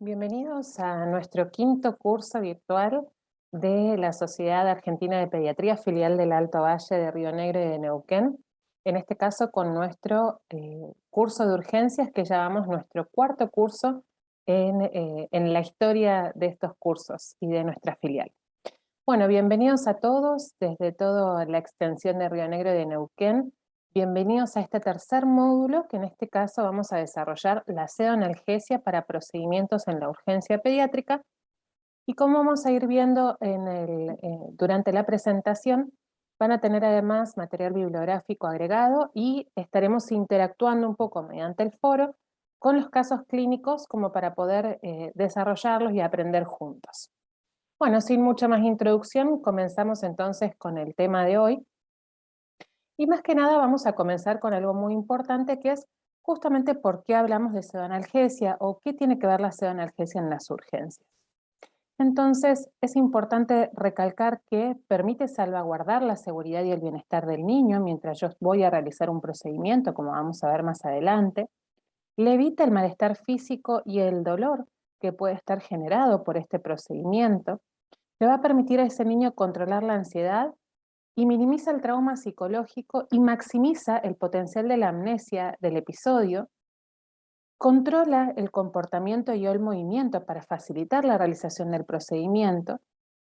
Bienvenidos a nuestro quinto curso virtual de la Sociedad Argentina de Pediatría, filial del Alto Valle de Río Negro y de Neuquén. En este caso con nuestro curso de urgencias, que llamamos nuestro cuarto curso en la historia de estos cursos y de nuestra filial. Bueno, bienvenidos a todos desde toda la extensión de Río Negro y de Neuquén. Bienvenidos a este tercer módulo, que en este caso vamos a desarrollar la pseudoanalgesia para procedimientos en la urgencia pediátrica. Y como vamos a ir viendo durante la presentación, van a tener además material bibliográfico agregado y estaremos interactuando un poco mediante el foro con los casos clínicos como para poder desarrollarlos y aprender juntos. Bueno, sin mucha más introducción, comenzamos entonces con el tema de hoy. Y más que nada vamos a comenzar con algo muy importante, que es justamente por qué hablamos de pseudoanalgesia o qué tiene que ver la pseudoanalgesia en las urgencias. Entonces, es importante recalcar que permite salvaguardar la seguridad y el bienestar del niño mientras yo voy a realizar un procedimiento, como vamos a ver más adelante. Le evita el malestar físico y el dolor que puede estar generado por este procedimiento. Le va a permitir a ese niño controlar la ansiedad y minimiza el trauma psicológico y maximiza el potencial de la amnesia del episodio. Controla el comportamiento y el movimiento para facilitar la realización del procedimiento,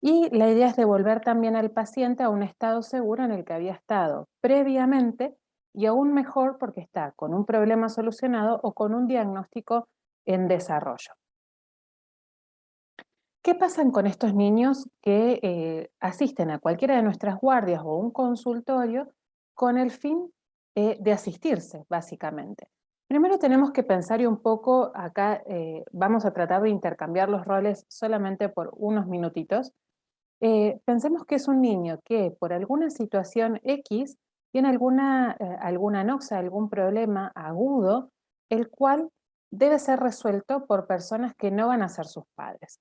y la idea es devolver también al paciente a un estado seguro en el que había estado previamente, y aún mejor porque está con un problema solucionado o con un diagnóstico en desarrollo. ¿Qué pasan con estos niños que asisten a cualquiera de nuestras guardias o un consultorio con el fin de asistirse, básicamente? Primero tenemos que pensar y un poco, acá vamos a tratar de intercambiar los roles solamente por unos minutitos. Pensemos que es un niño que por alguna situación X tiene alguna anoxia, algún problema agudo, el cual debe ser resuelto por personas que no van a ser sus padres.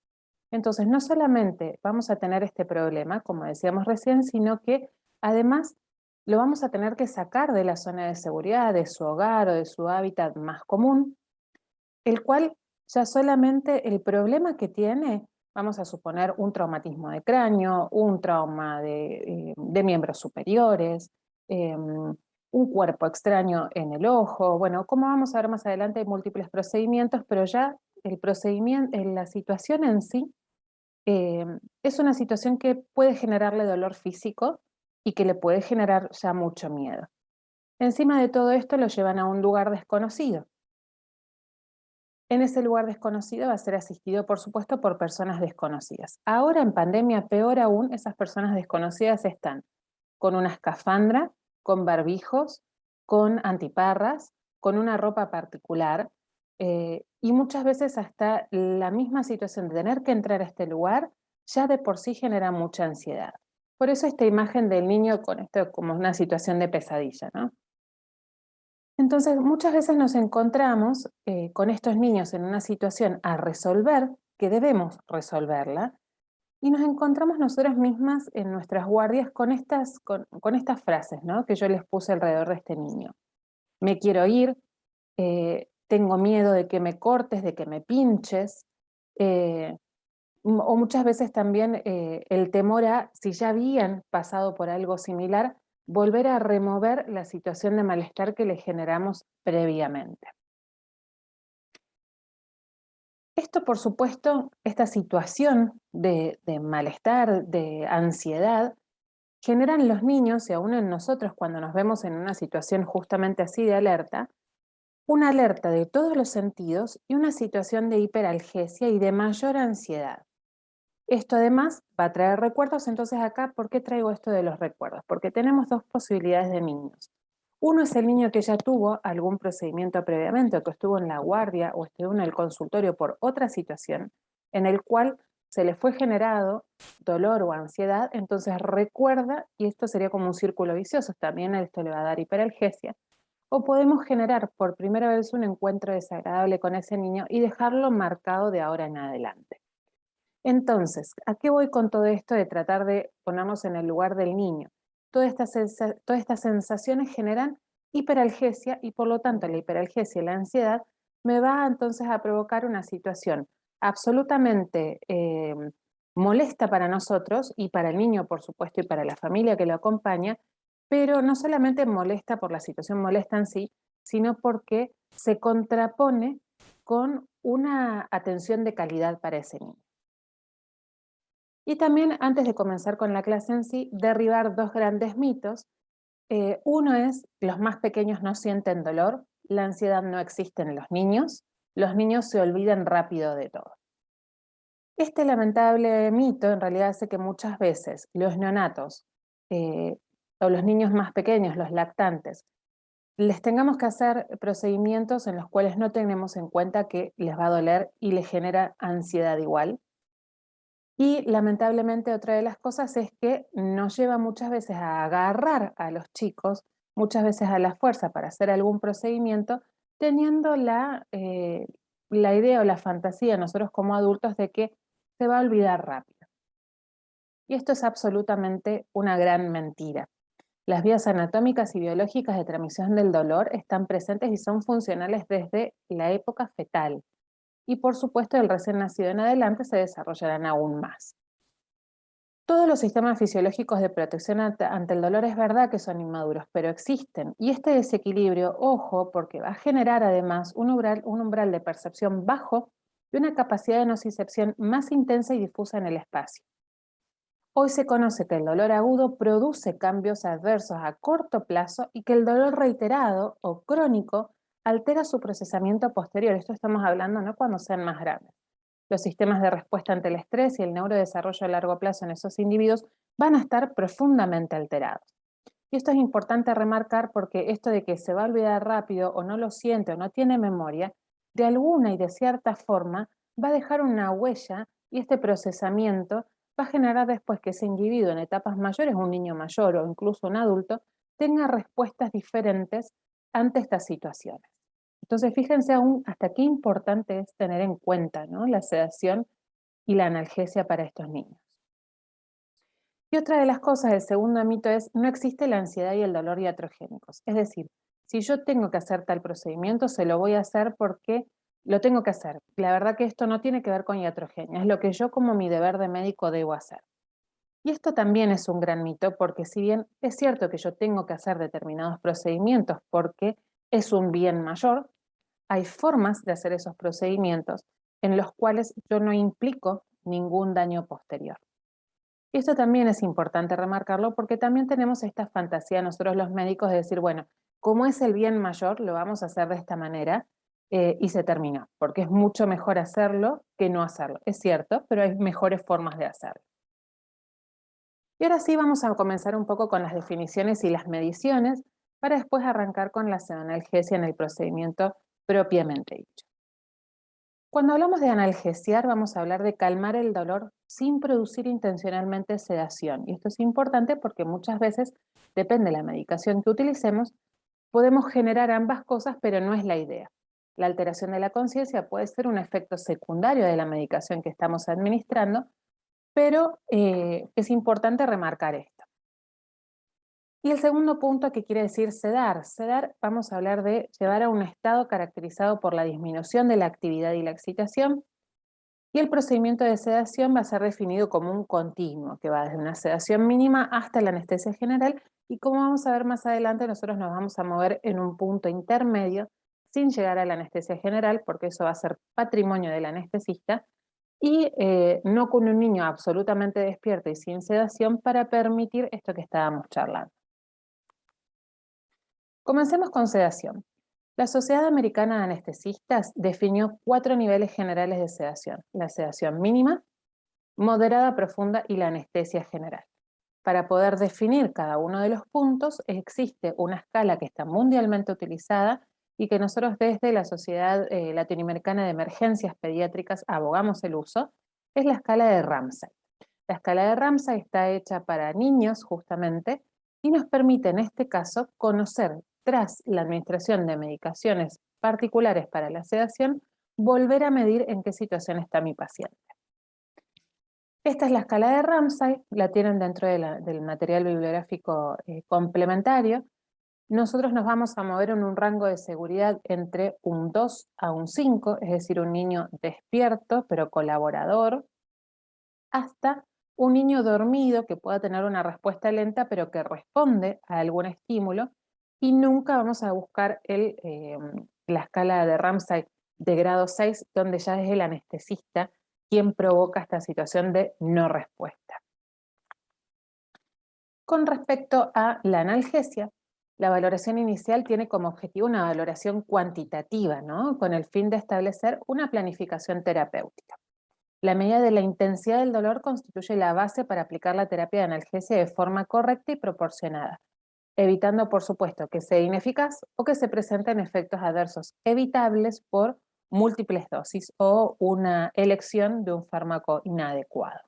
Entonces, no solamente vamos a tener este problema, como decíamos recién, sino que además lo vamos a tener que sacar de la zona de seguridad, de su hogar o de su hábitat más común, el cual ya solamente el problema que tiene, vamos a suponer un traumatismo de cráneo, un trauma de miembros superiores, un cuerpo extraño en el ojo. Bueno, como vamos a ver más adelante, hay múltiples procedimientos, pero ya el procedimiento, la situación en sí, eh, es una situación que puede generarle dolor físico y que le puede generar ya mucho miedo. Encima de todo esto lo llevan a un lugar desconocido. En ese lugar desconocido va a ser asistido, por supuesto, por personas desconocidas. Ahora en pandemia, peor aún, esas personas desconocidas están con una escafandra, con barbijos, con antiparras, con una ropa particular, y muchas veces hasta la misma situación de tener que entrar a este lugar ya de por sí genera mucha ansiedad. Por eso esta imagen del niño con esto como una situación de pesadilla, ¿no? Entonces, muchas veces nos encontramos con estos niños en una situación a resolver, que debemos resolverla, y nos encontramos nosotras mismas en nuestras guardias con estas frases, ¿no?, que yo les puse alrededor de este niño. Me quiero ir, tengo miedo de que me cortes, de que me pinches, eh, o muchas veces también el temor a, si ya habían pasado por algo similar, volver a remover la situación de malestar que le generamos previamente. Esto, por supuesto, esta situación de malestar, de ansiedad, generan los niños y aún en nosotros cuando nos vemos en una situación justamente así de alerta, una alerta de todos los sentidos y una situación de hiperalgesia y de mayor ansiedad. Esto además va a traer recuerdos. Entonces acá, ¿por qué traigo esto de los recuerdos? Porque tenemos dos posibilidades de niños. Uno es el niño que ya tuvo algún procedimiento previamente, o que estuvo en la guardia o estuvo en el consultorio por otra situación, en el cual se le fue generado dolor o ansiedad, entonces recuerda, y esto sería como un círculo vicioso, también esto le va a dar hiperalgesia. O podemos generar por primera vez un encuentro desagradable con ese niño y dejarlo marcado de ahora en adelante. Entonces, ¿a qué voy con todo esto de tratar de ponernos en el lugar del niño? Todas estas sensaciones generan hiperalgesia, y por lo tanto la hiperalgesia y la ansiedad me va entonces a provocar una situación absolutamente molesta para nosotros y para el niño, por supuesto, y para la familia que lo acompaña, pero no solamente molesta por la situación molesta en sí, sino porque se contrapone con una atención de calidad para ese niño. Y también, antes de comenzar con la clase en sí, derribar dos grandes mitos. Uno es, los más pequeños no sienten dolor, la ansiedad no existe en los niños se olvidan rápido de todo. Este lamentable mito en realidad hace que muchas veces los neonatos o los niños más pequeños, los lactantes, les tengamos que hacer procedimientos en los cuales no tenemos en cuenta que les va a doler y les genera ansiedad igual. Y lamentablemente otra de las cosas es que nos lleva muchas veces a agarrar a los chicos, muchas veces a la fuerza para hacer algún procedimiento, teniendo la idea o la fantasía nosotros como adultos de que se va a olvidar rápido. Y esto es absolutamente una gran mentira. Las vías anatómicas y biológicas de transmisión del dolor están presentes y son funcionales desde la época fetal. Y por supuesto, el recién nacido en adelante se desarrollarán aún más. Todos los sistemas fisiológicos de protección ante el dolor es verdad que son inmaduros, pero existen. Y este desequilibrio, ojo, porque va a generar además un umbral de percepción bajo y una capacidad de nocicepción más intensa y difusa en el espacio. Hoy se conoce que el dolor agudo produce cambios adversos a corto plazo y que el dolor reiterado o crónico altera su procesamiento posterior. Esto estamos hablando, ¿no?, cuando sean más grandes. Los sistemas de respuesta ante el estrés y el neurodesarrollo a largo plazo en esos individuos van a estar profundamente alterados. Y esto es importante remarcar porque esto de que se va a olvidar rápido o no lo siente o no tiene memoria, de alguna y de cierta forma va a dejar una huella y este procesamiento va a generar después que ese individuo en etapas mayores, un niño mayor o incluso un adulto, tenga respuestas diferentes ante estas situaciones. Entonces, fíjense aún hasta qué importante es tener en cuenta, ¿no?, la sedación y la analgesia para estos niños. Y otra de las cosas, el segundo mito es, no existe la ansiedad y el dolor iatrogénicos. Es decir, si yo tengo que hacer tal procedimiento, se lo voy a hacer porque lo tengo que hacer. La verdad que esto no tiene que ver con iatrogenia, es lo que yo como mi deber de médico debo hacer. Y esto también es un gran mito porque si bien es cierto que yo tengo que hacer determinados procedimientos porque es un bien mayor, hay formas de hacer esos procedimientos en los cuales yo no implico ningún daño posterior. Y esto también es importante remarcarlo porque también tenemos esta fantasía nosotros los médicos de decir, bueno, como es el bien mayor, lo vamos a hacer de esta manera y se terminó, porque es mucho mejor hacerlo que no hacerlo. Es cierto, pero hay mejores formas de hacerlo. Y ahora sí vamos a comenzar un poco con las definiciones y las mediciones para después arrancar con la analgesia en el procedimiento propiamente dicho. Cuando hablamos de analgesiar, vamos a hablar de calmar el dolor sin producir intencionalmente sedación. Y esto es importante porque muchas veces, depende de la medicación que utilicemos, podemos generar ambas cosas, pero no es la idea. La alteración de la conciencia puede ser un efecto secundario de la medicación que estamos administrando, pero es importante remarcar esto. Y el segundo punto que quiere decir sedar. Sedar, vamos a hablar de llevar a un estado caracterizado por la disminución de la actividad y la excitación. Y el procedimiento de sedación va a ser definido como un continuo, que va desde una sedación mínima hasta la anestesia general. Y como vamos a ver más adelante, nosotros nos vamos a mover en un punto intermedio sin llegar a la anestesia general, porque eso va a ser patrimonio del anestesista, y no con un niño absolutamente despierto y sin sedación para permitir esto que estábamos charlando. Comencemos con sedación. La Sociedad Americana de Anestesistas definió 4 niveles generales de sedación: la sedación mínima, moderada, profunda y la anestesia general. Para poder definir cada uno de los puntos existe una escala que está mundialmente utilizada y que nosotros desde la Sociedad Latinoamericana de Emergencias Pediátricas abogamos el uso, es la escala de Ramsay. La escala de Ramsay está hecha para niños justamente y nos permite en este caso conocer, tras la administración de medicaciones particulares para la sedación, volver a medir en qué situación está mi paciente. Esta es la escala de Ramsay, la tienen dentro del material bibliográfico complementario, nosotros nos vamos a mover en un rango de seguridad entre un 2 a un 5, es decir, un niño despierto pero colaborador, hasta un niño dormido que pueda tener una respuesta lenta pero que responde a algún estímulo, y nunca vamos a buscar la escala de Ramsay de grado 6, donde ya es el anestesista quien provoca esta situación de no respuesta. Con respecto a la analgesia, la valoración inicial tiene como objetivo una valoración cuantitativa, ¿no? Con el fin de establecer una planificación terapéutica. La medida de la intensidad del dolor constituye la base para aplicar la terapia de analgesia de forma correcta y proporcionada, evitando, por supuesto, que sea ineficaz o que se presenten efectos adversos evitables por múltiples dosis o una elección de un fármaco inadecuado.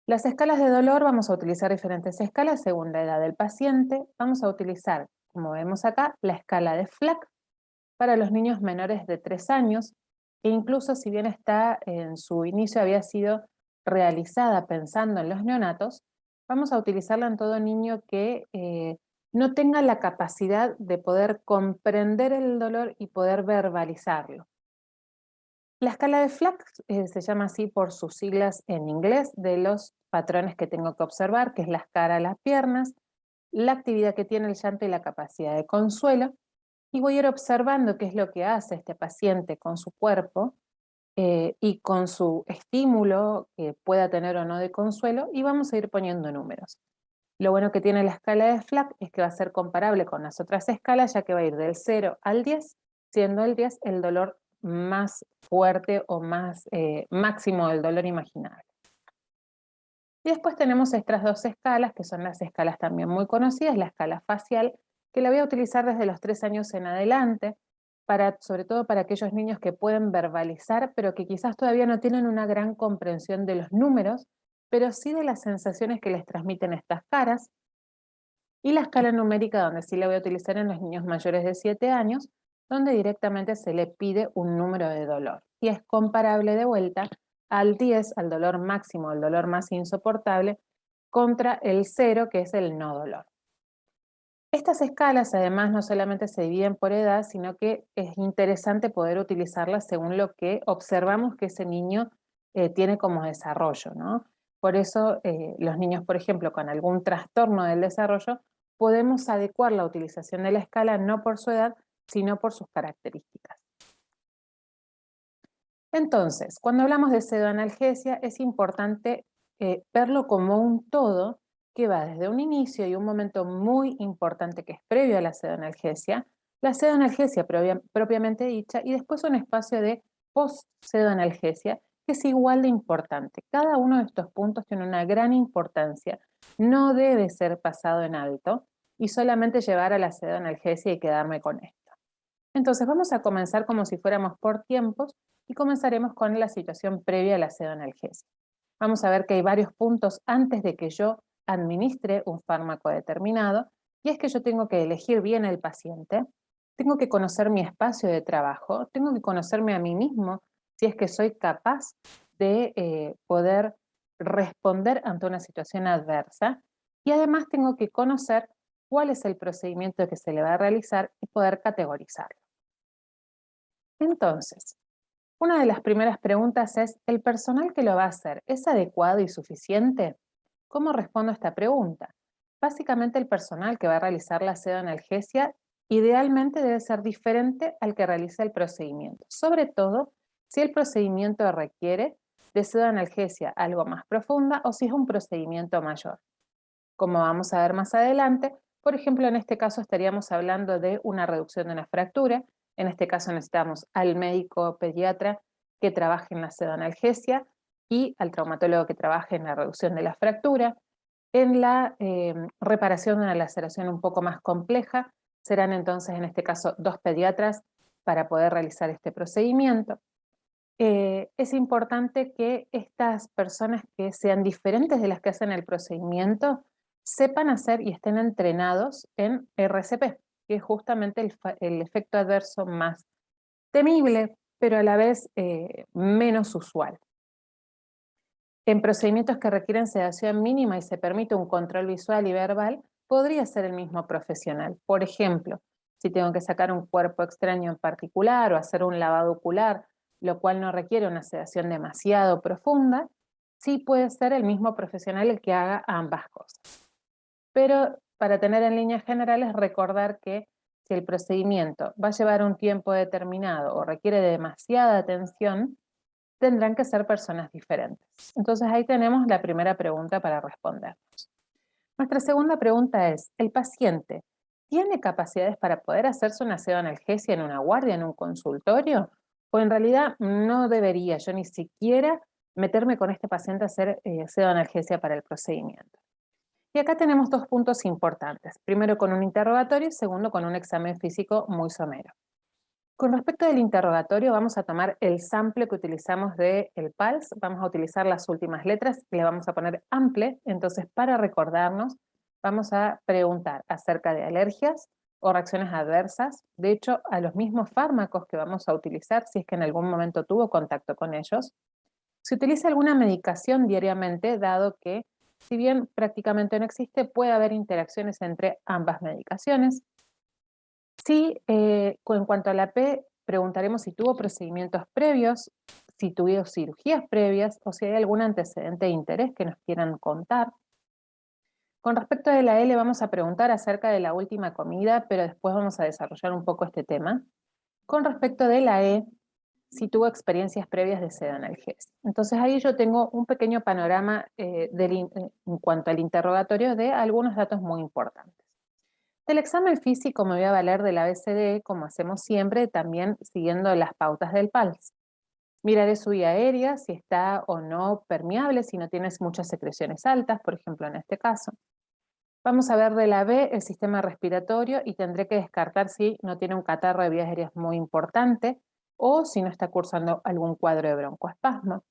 Las escalas de dolor, vamos a utilizar diferentes escalas según la edad del paciente. Vamos a utilizar, como vemos acá, la escala de Flack para los niños menores de 3 años, e incluso si bien está en su inicio había sido realizada pensando en los neonatos, vamos a utilizarla en todo niño que no tenga la capacidad de poder comprender el dolor y poder verbalizarlo. La escala de Flack se llama así por sus siglas en inglés, de los patrones que tengo que observar, que es la escala, las piernas, la actividad que tiene el llanto y la capacidad de consuelo, y voy a ir observando qué es lo que hace este paciente con su cuerpo y con su estímulo que pueda tener o no de consuelo, y vamos a ir poniendo números. Lo bueno que tiene la escala de Flack es que va a ser comparable con las otras escalas, ya que va a ir del 0 al 10, siendo el 10 el dolor más fuerte o más máximo del dolor imaginable. Y después tenemos estas dos escalas, que son las escalas también muy conocidas, la escala facial, que la voy a utilizar desde los 3 años en adelante, sobre todo para aquellos niños que pueden verbalizar, pero que quizás todavía no tienen una gran comprensión de los números, pero sí de las sensaciones que les transmiten estas caras. Y la escala numérica, donde sí la voy a utilizar en los niños mayores de 7 años, donde directamente se le pide un número de dolor. Y es comparable de vuelta al 10, al dolor máximo, al dolor más insoportable, contra el 0, que es el no dolor. Estas escalas además no solamente se dividen por edad, sino que es interesante poder utilizarlas según lo que observamos que ese niño tiene como desarrollo, ¿no? Por eso los niños, por ejemplo, con algún trastorno del desarrollo, podemos adecuar la utilización de la escala no por su edad, sino por sus características. Entonces, cuando hablamos de pseudoanalgesia, es importante verlo como un todo que va desde un inicio y un momento muy importante que es previo a la pseudoanalgesia propiamente dicha, y después un espacio de post-pseudoanalgesia que es igual de importante. Cada uno de estos puntos tiene una gran importancia, no debe ser pasado en alto y solamente llevar a la pseudoanalgesia y quedarme con esto. Entonces vamos a comenzar como si fuéramos por tiempos y comenzaremos con la situación previa a la pseudoanalgesia. Vamos a ver que hay varios puntos antes de que yo administre un fármaco determinado, y es que yo tengo que elegir bien el paciente, tengo que conocer mi espacio de trabajo, tengo que conocerme a mí mismo si es que soy capaz de poder responder ante una situación adversa, y además tengo que conocer cuál es el procedimiento que se le va a realizar y poder categorizarlo. Entonces, una de las primeras preguntas es, ¿el personal que lo va a hacer es adecuado y suficiente? ¿Cómo respondo a esta pregunta? Básicamente el personal que va a realizar la pseudoanalgesia idealmente debe ser diferente al que realiza el procedimiento, sobre todo si el procedimiento requiere de pseudoanalgesia algo más profunda o si es un procedimiento mayor. Como vamos a ver más adelante, por ejemplo, en este caso estaríamos hablando de una reducción de una fractura. En este caso necesitamos al médico pediatra que trabaje en la pseudoanalgesia y al traumatólogo que trabaje en la reducción de la fractura. En la reparación de una laceración un poco más compleja, serán entonces en este caso 2 pediatras para poder realizar este procedimiento. Es importante que estas personas que sean diferentes de las que hacen el procedimiento sepan hacer y estén entrenados en RCP, que es justamente el efecto adverso más temible, pero a la vez menos usual. En procedimientos que requieren sedación mínima y se permite un control visual y verbal, podría ser el mismo profesional. Por ejemplo, si tengo que sacar un cuerpo extraño en particular o hacer un lavado ocular, lo cual no requiere una sedación demasiado profunda, sí puede ser el mismo profesional el que haga ambas cosas. Pero para tener en líneas generales, recordar que si el procedimiento va a llevar un tiempo determinado o requiere de demasiada atención, tendrán que ser personas diferentes. Entonces ahí tenemos la primera pregunta para responder. Nuestra segunda pregunta es, ¿el paciente tiene capacidades para poder hacerse una pseudoanalgesia en una guardia, en un consultorio? ¿O en realidad no debería yo ni siquiera meterme con este paciente a hacer pseudoanalgesia para el procedimiento? Y acá tenemos dos puntos importantes. Primero con un interrogatorio y segundo con un examen físico muy somero. Con respecto del interrogatorio, vamos a tomar el sample que utilizamos del PALS, vamos a utilizar las últimas letras y le vamos a poner AMPLE, entonces para recordarnos vamos a preguntar acerca de alergias o reacciones adversas, de hecho a los mismos fármacos que vamos a utilizar si es que en algún momento tuvo contacto con ellos. Si utiliza alguna medicación diariamente, dado que si bien prácticamente no existe, puede haber interacciones entre ambas medicaciones. Sí, en cuanto a la P, preguntaremos si tuvo procedimientos previos, si tuvo cirugías previas o si hay algún antecedente de interés que nos quieran contar. Con respecto de la L, vamos a preguntar acerca de la última comida, pero después vamos a desarrollar un poco este tema. Con respecto de la E, si tuvo experiencias previas de pseudoanalgesia. Entonces ahí yo tengo un pequeño panorama en cuanto al interrogatorio de algunos datos muy importantes. Del examen físico me voy a valer del ABCD, como hacemos siempre, también siguiendo las pautas del PALS. Miraré su vía aérea, si está o no permeable, si no tienes muchas secreciones altas, por ejemplo en este caso. Vamos a ver de la B el sistema respiratorio y tendré que descartar si no tiene un catarro de vías aéreas muy importante o si no está cursando algún cuadro de broncoespasmo.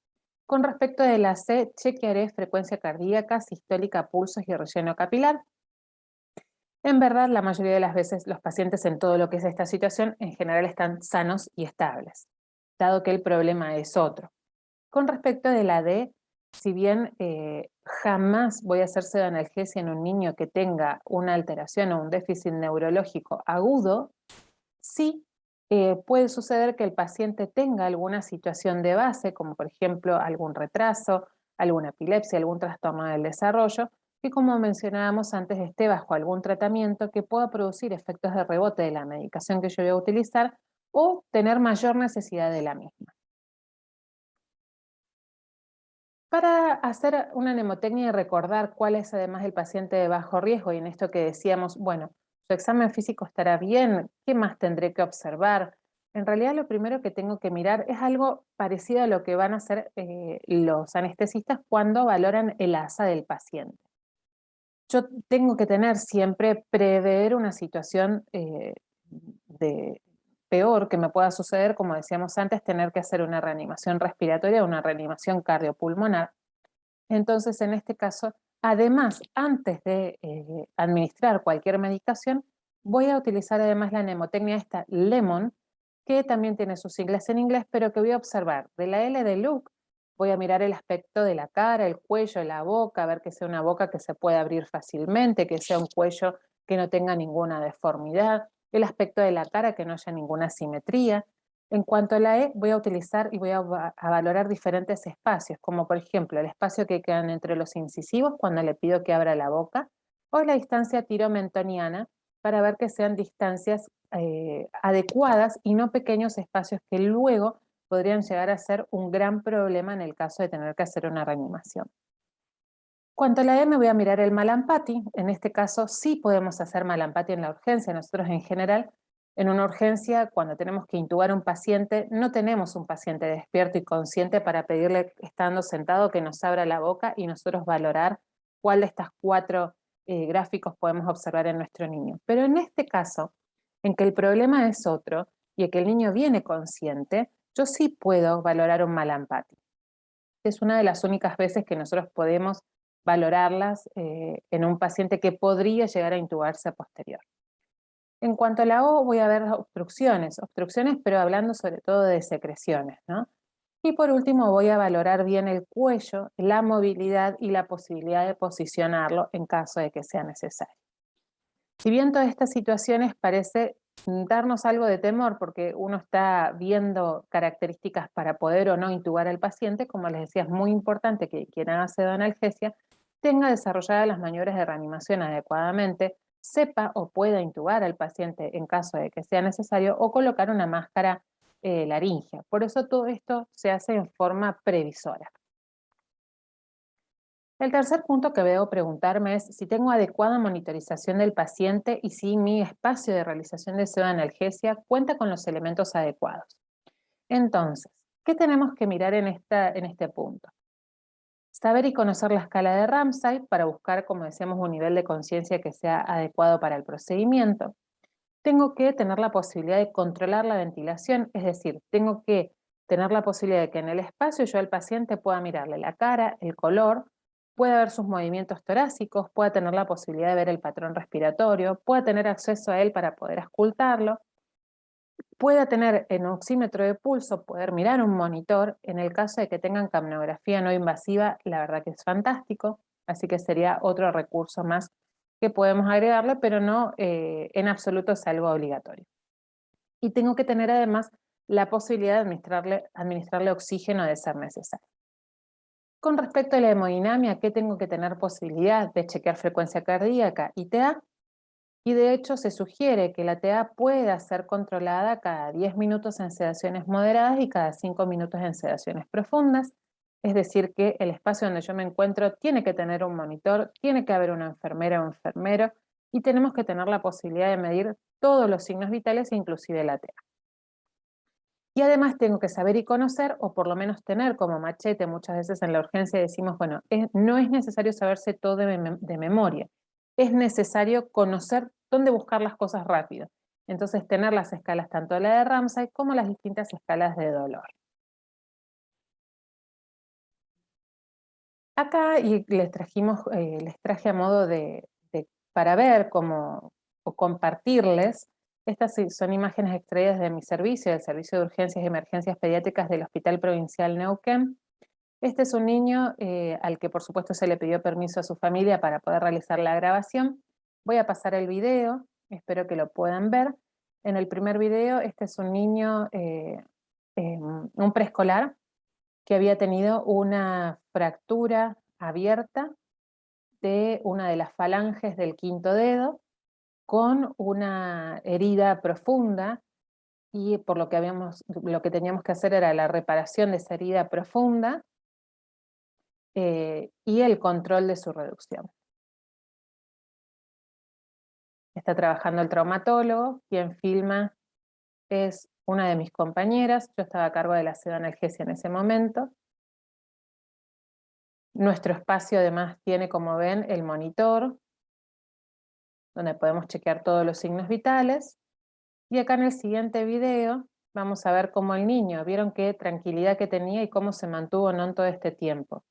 Con respecto de la C, chequearé frecuencia cardíaca, sistólica, pulsos y relleno capilar. En verdad, la mayoría de las veces los pacientes en todo lo que es esta situación en general están sanos y estables, dado que el problema es otro. Con respecto de la D, si bien jamás voy a hacer pseudoanalgesia en un niño que tenga una alteración o un déficit neurológico agudo, sí puede suceder que el paciente tenga alguna situación de base, como por ejemplo algún retraso, alguna epilepsia, algún trastorno del desarrollo, que como mencionábamos antes esté bajo algún tratamiento que pueda producir efectos de rebote de la medicación que yo voy a utilizar o tener mayor necesidad de la misma. Para hacer una mnemotecnia y recordar cuál es además el paciente de bajo riesgo, y en esto que decíamos, bueno, su examen físico estará bien, ¿qué más tendré que observar? En realidad lo primero que tengo que mirar es algo parecido a lo que van a hacer los anestesistas cuando valoran el ASA del paciente. Yo tengo que tener siempre, prever una situación de peor que me pueda suceder, como decíamos antes, tener que hacer una reanimación respiratoria o una reanimación cardiopulmonar. Entonces, en este caso, además, antes de administrar cualquier medicación, voy a utilizar además la mnemotecnia esta Lemon, que también tiene sus siglas en inglés, pero que voy a observar. De la L de look, voy a mirar el aspecto de la cara, el cuello, la boca, a ver que sea una boca que se pueda abrir fácilmente, que sea un cuello que no tenga ninguna deformidad, el aspecto de la cara, que no haya ninguna simetría. En cuanto a la E, voy a utilizar y voy a valorar diferentes espacios, como por ejemplo el espacio que quedan entre los incisivos cuando le pido que abra la boca, o la distancia tiromentoniana, para ver que sean distancias adecuadas y no pequeños espacios que luego podrían llegar a ser un gran problema en el caso de tener que hacer una reanimación. Cuanto a la E, me voy a mirar el Malampati. En este caso sí podemos hacer Malampati en la urgencia. Nosotros en general, en una urgencia, cuando tenemos que intubar a un paciente, no tenemos un paciente despierto y consciente para pedirle, estando sentado, que nos abra la boca y nosotros valorar cuál de estas cuatro gráficos podemos observar en nuestro niño. Pero en este caso, en que el problema es otro y en que el niño viene consciente, yo sí puedo valorar un Malampati. Es una de las únicas veces que nosotros podemos valorarlas en un paciente que podría llegar a intubarse a posterior. En cuanto a la O, voy a ver obstrucciones, pero hablando sobre todo de secreciones, ¿no? Y por último voy a valorar bien el cuello, la movilidad y la posibilidad de posicionarlo en caso de que sea necesario. Si bien todas estas situaciones parece darnos algo de temor porque uno está viendo características para poder o no intubar al paciente, como les decía, es muy importante que quien haga pseudoanalgesia tenga desarrolladas las maniobras de reanimación adecuadamente, sepa o pueda intubar al paciente en caso de que sea necesario o colocar una máscara laringea. Por eso todo esto se hace en forma previsora. El tercer punto que debo preguntarme es si tengo adecuada monitorización del paciente y si mi espacio de realización de pseudoanalgesia cuenta con los elementos adecuados. Entonces, ¿qué tenemos que mirar en este punto? Saber y conocer la escala de Ramsay para buscar, como decíamos, un nivel de conciencia que sea adecuado para el procedimiento. Tengo que tener la posibilidad de controlar la ventilación, es decir, tengo que tener la posibilidad de que en el espacio yo al paciente pueda mirarle la cara, el color, pueda ver sus movimientos torácicos, pueda tener la posibilidad de ver el patrón respiratorio, pueda tener acceso a él para poder auscultarlo, pueda tener en oxímetro de pulso, poder mirar un monitor. En el caso de que tengan capnografía no invasiva, la verdad que es fantástico, así que sería otro recurso más que podemos agregarle, pero no en absoluto es algo obligatorio. Y tengo que tener además la posibilidad de administrarle oxígeno de ser necesario. Con respecto a la hemodinamia, ¿qué tengo que tener posibilidad de chequear frecuencia cardíaca y TA? Y de hecho se sugiere que la TA pueda ser controlada cada 10 minutos en sedaciones moderadas y cada 5 minutos en sedaciones profundas. Es decir, que el espacio donde yo me encuentro tiene que tener un monitor, tiene que haber una enfermera o enfermero y tenemos que tener la posibilidad de medir todos los signos vitales, inclusive la TA. Y además tengo que saber y conocer, o por lo menos tener como machete, muchas veces en la urgencia decimos, bueno, no es necesario saberse todo de memoria, es necesario conocer dónde buscar las cosas rápido. Entonces tener las escalas, tanto la de Ramsay como las distintas escalas de dolor. Acá y les traje a modo para ver cómo, o compartirles. Estas son imágenes extraídas de mi servicio, del Servicio de Urgencias y Emergencias Pediátricas del Hospital Provincial Neuquén. Este es un niño al que por supuesto se le pidió permiso a su familia para poder realizar la grabación. Voy a pasar el video, espero que lo puedan ver. En el primer video, este es un niño, un preescolar, que había tenido una fractura abierta de una de las falanges del quinto dedo, con una herida profunda, y por lo que teníamos que hacer era la reparación de esa herida profunda y el control de su reducción. Está trabajando el traumatólogo, quien filma es una de mis compañeras, yo estaba a cargo de la pseudoanalgesia en ese momento. Nuestro espacio además tiene, como ven, el monitor, donde podemos chequear todos los signos vitales. Y acá en el siguiente video vamos a ver cómo el niño, vieron qué tranquilidad que tenía y cómo se mantuvo en todo este tiempo.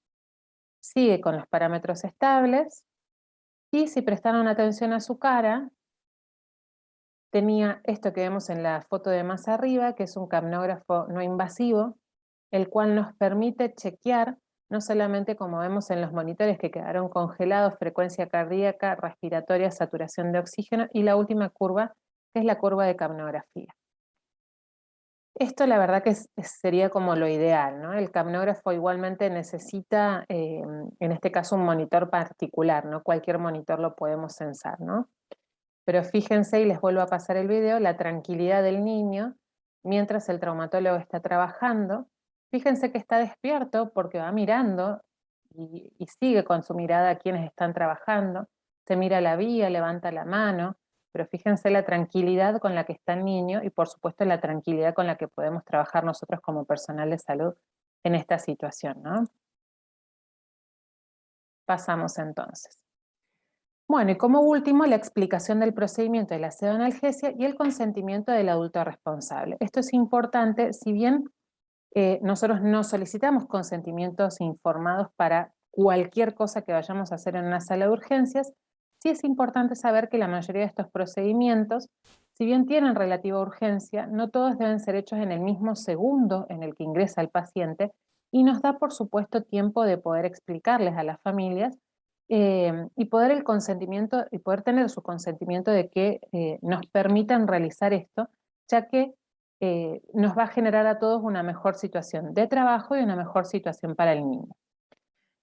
Sigue con los parámetros estables y si prestaron atención a su cara, tenía esto que vemos en la foto de más arriba, que es un capnógrafo no invasivo, el cual nos permite chequear, no solamente como vemos en los monitores que quedaron congelados, frecuencia cardíaca, respiratoria, saturación de oxígeno, y la última curva, que es la curva de capnografía. Esto la verdad que sería como lo ideal, ¿no? El capnógrafo igualmente necesita, en este caso, un monitor particular, no cualquier monitor lo podemos censar, ¿no? Pero fíjense, y les vuelvo a pasar el video, la tranquilidad del niño mientras el traumatólogo está trabajando. Fíjense que está despierto porque va mirando y sigue con su mirada a quienes están trabajando. Se mira la vía, levanta la mano, pero fíjense la tranquilidad con la que está el niño y por supuesto la tranquilidad con la que podemos trabajar nosotros como personal de salud en esta situación, ¿no? Pasamos entonces. Bueno, y como último, la explicación del procedimiento de la pseudoanalgesia y el consentimiento del adulto responsable. Esto es importante, si bien nosotros no solicitamos consentimientos informados para cualquier cosa que vayamos a hacer en una sala de urgencias, sí es importante saber que la mayoría de estos procedimientos, si bien tienen relativa urgencia, no todos deben ser hechos en el mismo segundo en el que ingresa el paciente y nos da, por supuesto, tiempo de poder explicarles a las familias y poder tener su consentimiento de que nos permitan realizar esto, ya que nos va a generar a todos una mejor situación de trabajo y una mejor situación para el niño.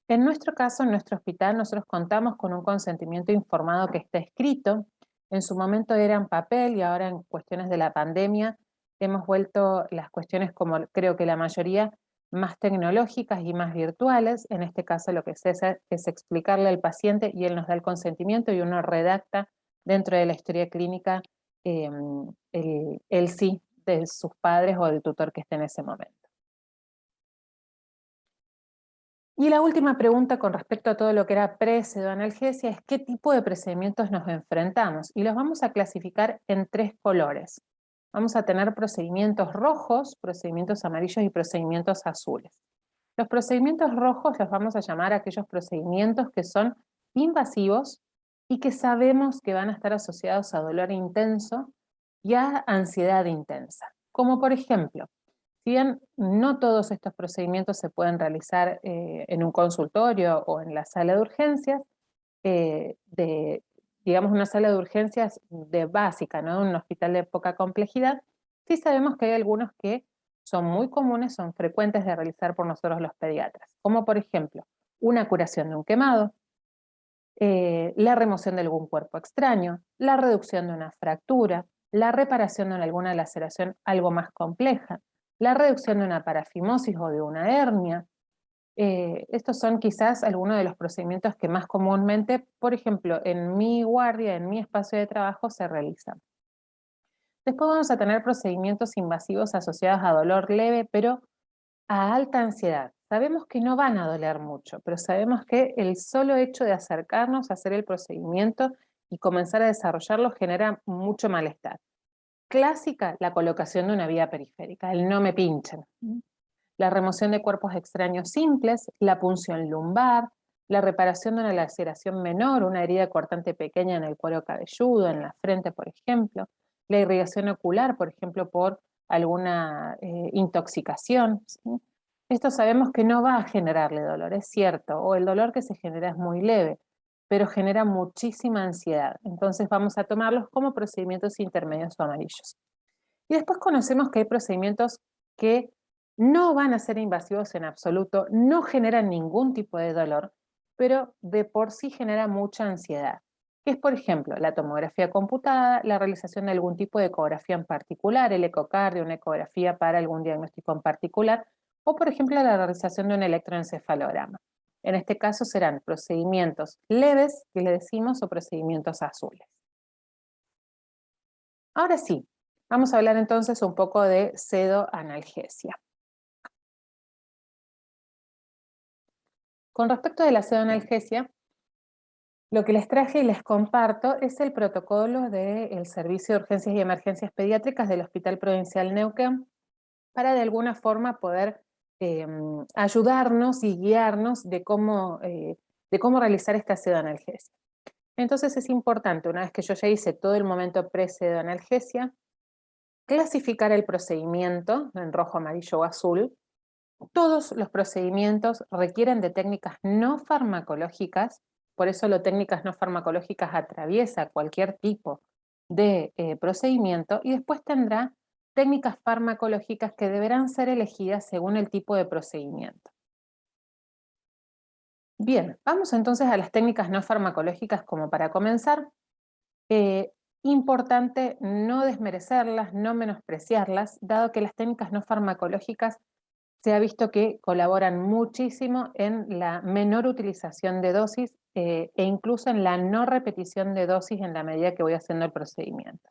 En nuestro caso, en nuestro hospital, nosotros contamos con un consentimiento informado que está escrito. En su momento era en papel y ahora en cuestiones de la pandemia hemos vuelto las cuestiones, como creo que la mayoría, más tecnológicas y más virtuales. En este caso lo que se hace es explicarle al paciente y él nos da el consentimiento y uno redacta dentro de la historia clínica eh, el sí de sus padres o del tutor que esté en ese momento. Y la última pregunta con respecto a todo lo que era pre-pseudoanalgesia es qué tipo de procedimientos nos enfrentamos. Y los vamos a clasificar en 3 colores. Vamos a tener procedimientos rojos, procedimientos amarillos y procedimientos azules. Los procedimientos rojos los vamos a llamar aquellos procedimientos que son invasivos y que sabemos que van a estar asociados a dolor intenso y a ansiedad intensa. Como por ejemplo, si bien no todos estos procedimientos se pueden realizar en un consultorio o en la sala de urgencias, digamos una sala de urgencias de básica, ¿no? Un hospital de poca complejidad, sí sabemos que hay algunos que son muy comunes, son frecuentes de realizar por nosotros los pediatras, como por ejemplo, una curación de un quemado, la remoción de algún cuerpo extraño, la reducción de una fractura, la reparación de alguna laceración algo más compleja, la reducción de una parafimosis o de una hernia. Estos son quizás algunos de los procedimientos que más comúnmente, por ejemplo, en mi guardia, en mi espacio de trabajo, se realizan. Después vamos a tener procedimientos invasivos asociados a dolor leve, pero a alta ansiedad. Sabemos que no van a doler mucho, pero sabemos que el solo hecho de acercarnos a hacer el procedimiento y comenzar a desarrollarlo genera mucho malestar. Clásica, la colocación de una vía periférica, el no me pinchen. La remoción de cuerpos extraños simples, la punción lumbar, la reparación de una laceración menor, una herida cortante pequeña en el cuero cabelludo, en la frente, por ejemplo, la irrigación ocular, por ejemplo, por alguna intoxicación, ¿sí? Esto sabemos que no va a generarle dolor, es cierto, o el dolor que se genera es muy leve, pero genera muchísima ansiedad. Entonces vamos a tomarlos como procedimientos intermedios o amarillos. Y después conocemos que hay procedimientos que no van a ser invasivos en absoluto, no generan ningún tipo de dolor, pero de por sí genera mucha ansiedad, que es, por ejemplo, la tomografía computada, la realización de algún tipo de ecografía en particular, el ecocardio, una ecografía para algún diagnóstico en particular, o por ejemplo la realización de un electroencefalograma. En este caso serán procedimientos leves, que le decimos, o procedimientos azules. Ahora sí, vamos a hablar entonces un poco de pseudoanalgesia. Con respecto de la pseudoanalgesia, lo que les traje y les comparto es el protocolo del Servicio de Urgencias y Emergencias Pediátricas del Hospital Provincial Neuquén para de alguna forma poder ayudarnos y guiarnos de cómo realizar esta pseudoanalgesia. Entonces es importante, una vez que yo ya hice todo el momento pre-pseudoanalgesia, clasificar el procedimiento en rojo, amarillo o azul. Todos los procedimientos requieren de técnicas no farmacológicas, por eso lo técnicas no farmacológicas atraviesa cualquier tipo de procedimiento, y después tendrá técnicas farmacológicas que deberán ser elegidas según el tipo de procedimiento. Bien, vamos entonces a las técnicas no farmacológicas como para comenzar. Importante no desmerecerlas, no menospreciarlas, dado que las técnicas no farmacológicas se ha visto que colaboran muchísimo en la menor utilización de dosis e incluso en la no repetición de dosis en la medida que voy haciendo el procedimiento.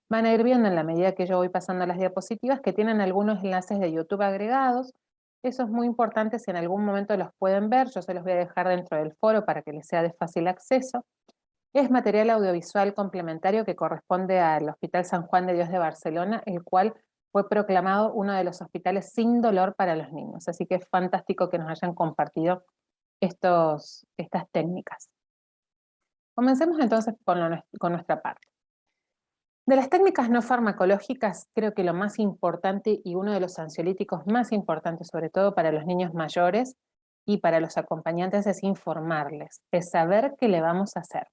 Van a ir viendo en la medida que yo voy pasando las diapositivas que tienen algunos enlaces de YouTube agregados. Eso es muy importante, si en algún momento los pueden ver, yo se los voy a dejar dentro del foro para que les sea de fácil acceso. Es material audiovisual complementario que corresponde al Hospital San Juan de Dios de Barcelona, el cual fue proclamado uno de los hospitales sin dolor para los niños. Así que es fantástico que nos hayan compartido estas técnicas. Comencemos entonces con nuestra parte. De las técnicas no farmacológicas, creo que lo más importante y uno de los ansiolíticos más importantes, sobre todo para los niños mayores, y para los acompañantes es informarles, es saber qué le vamos a hacer.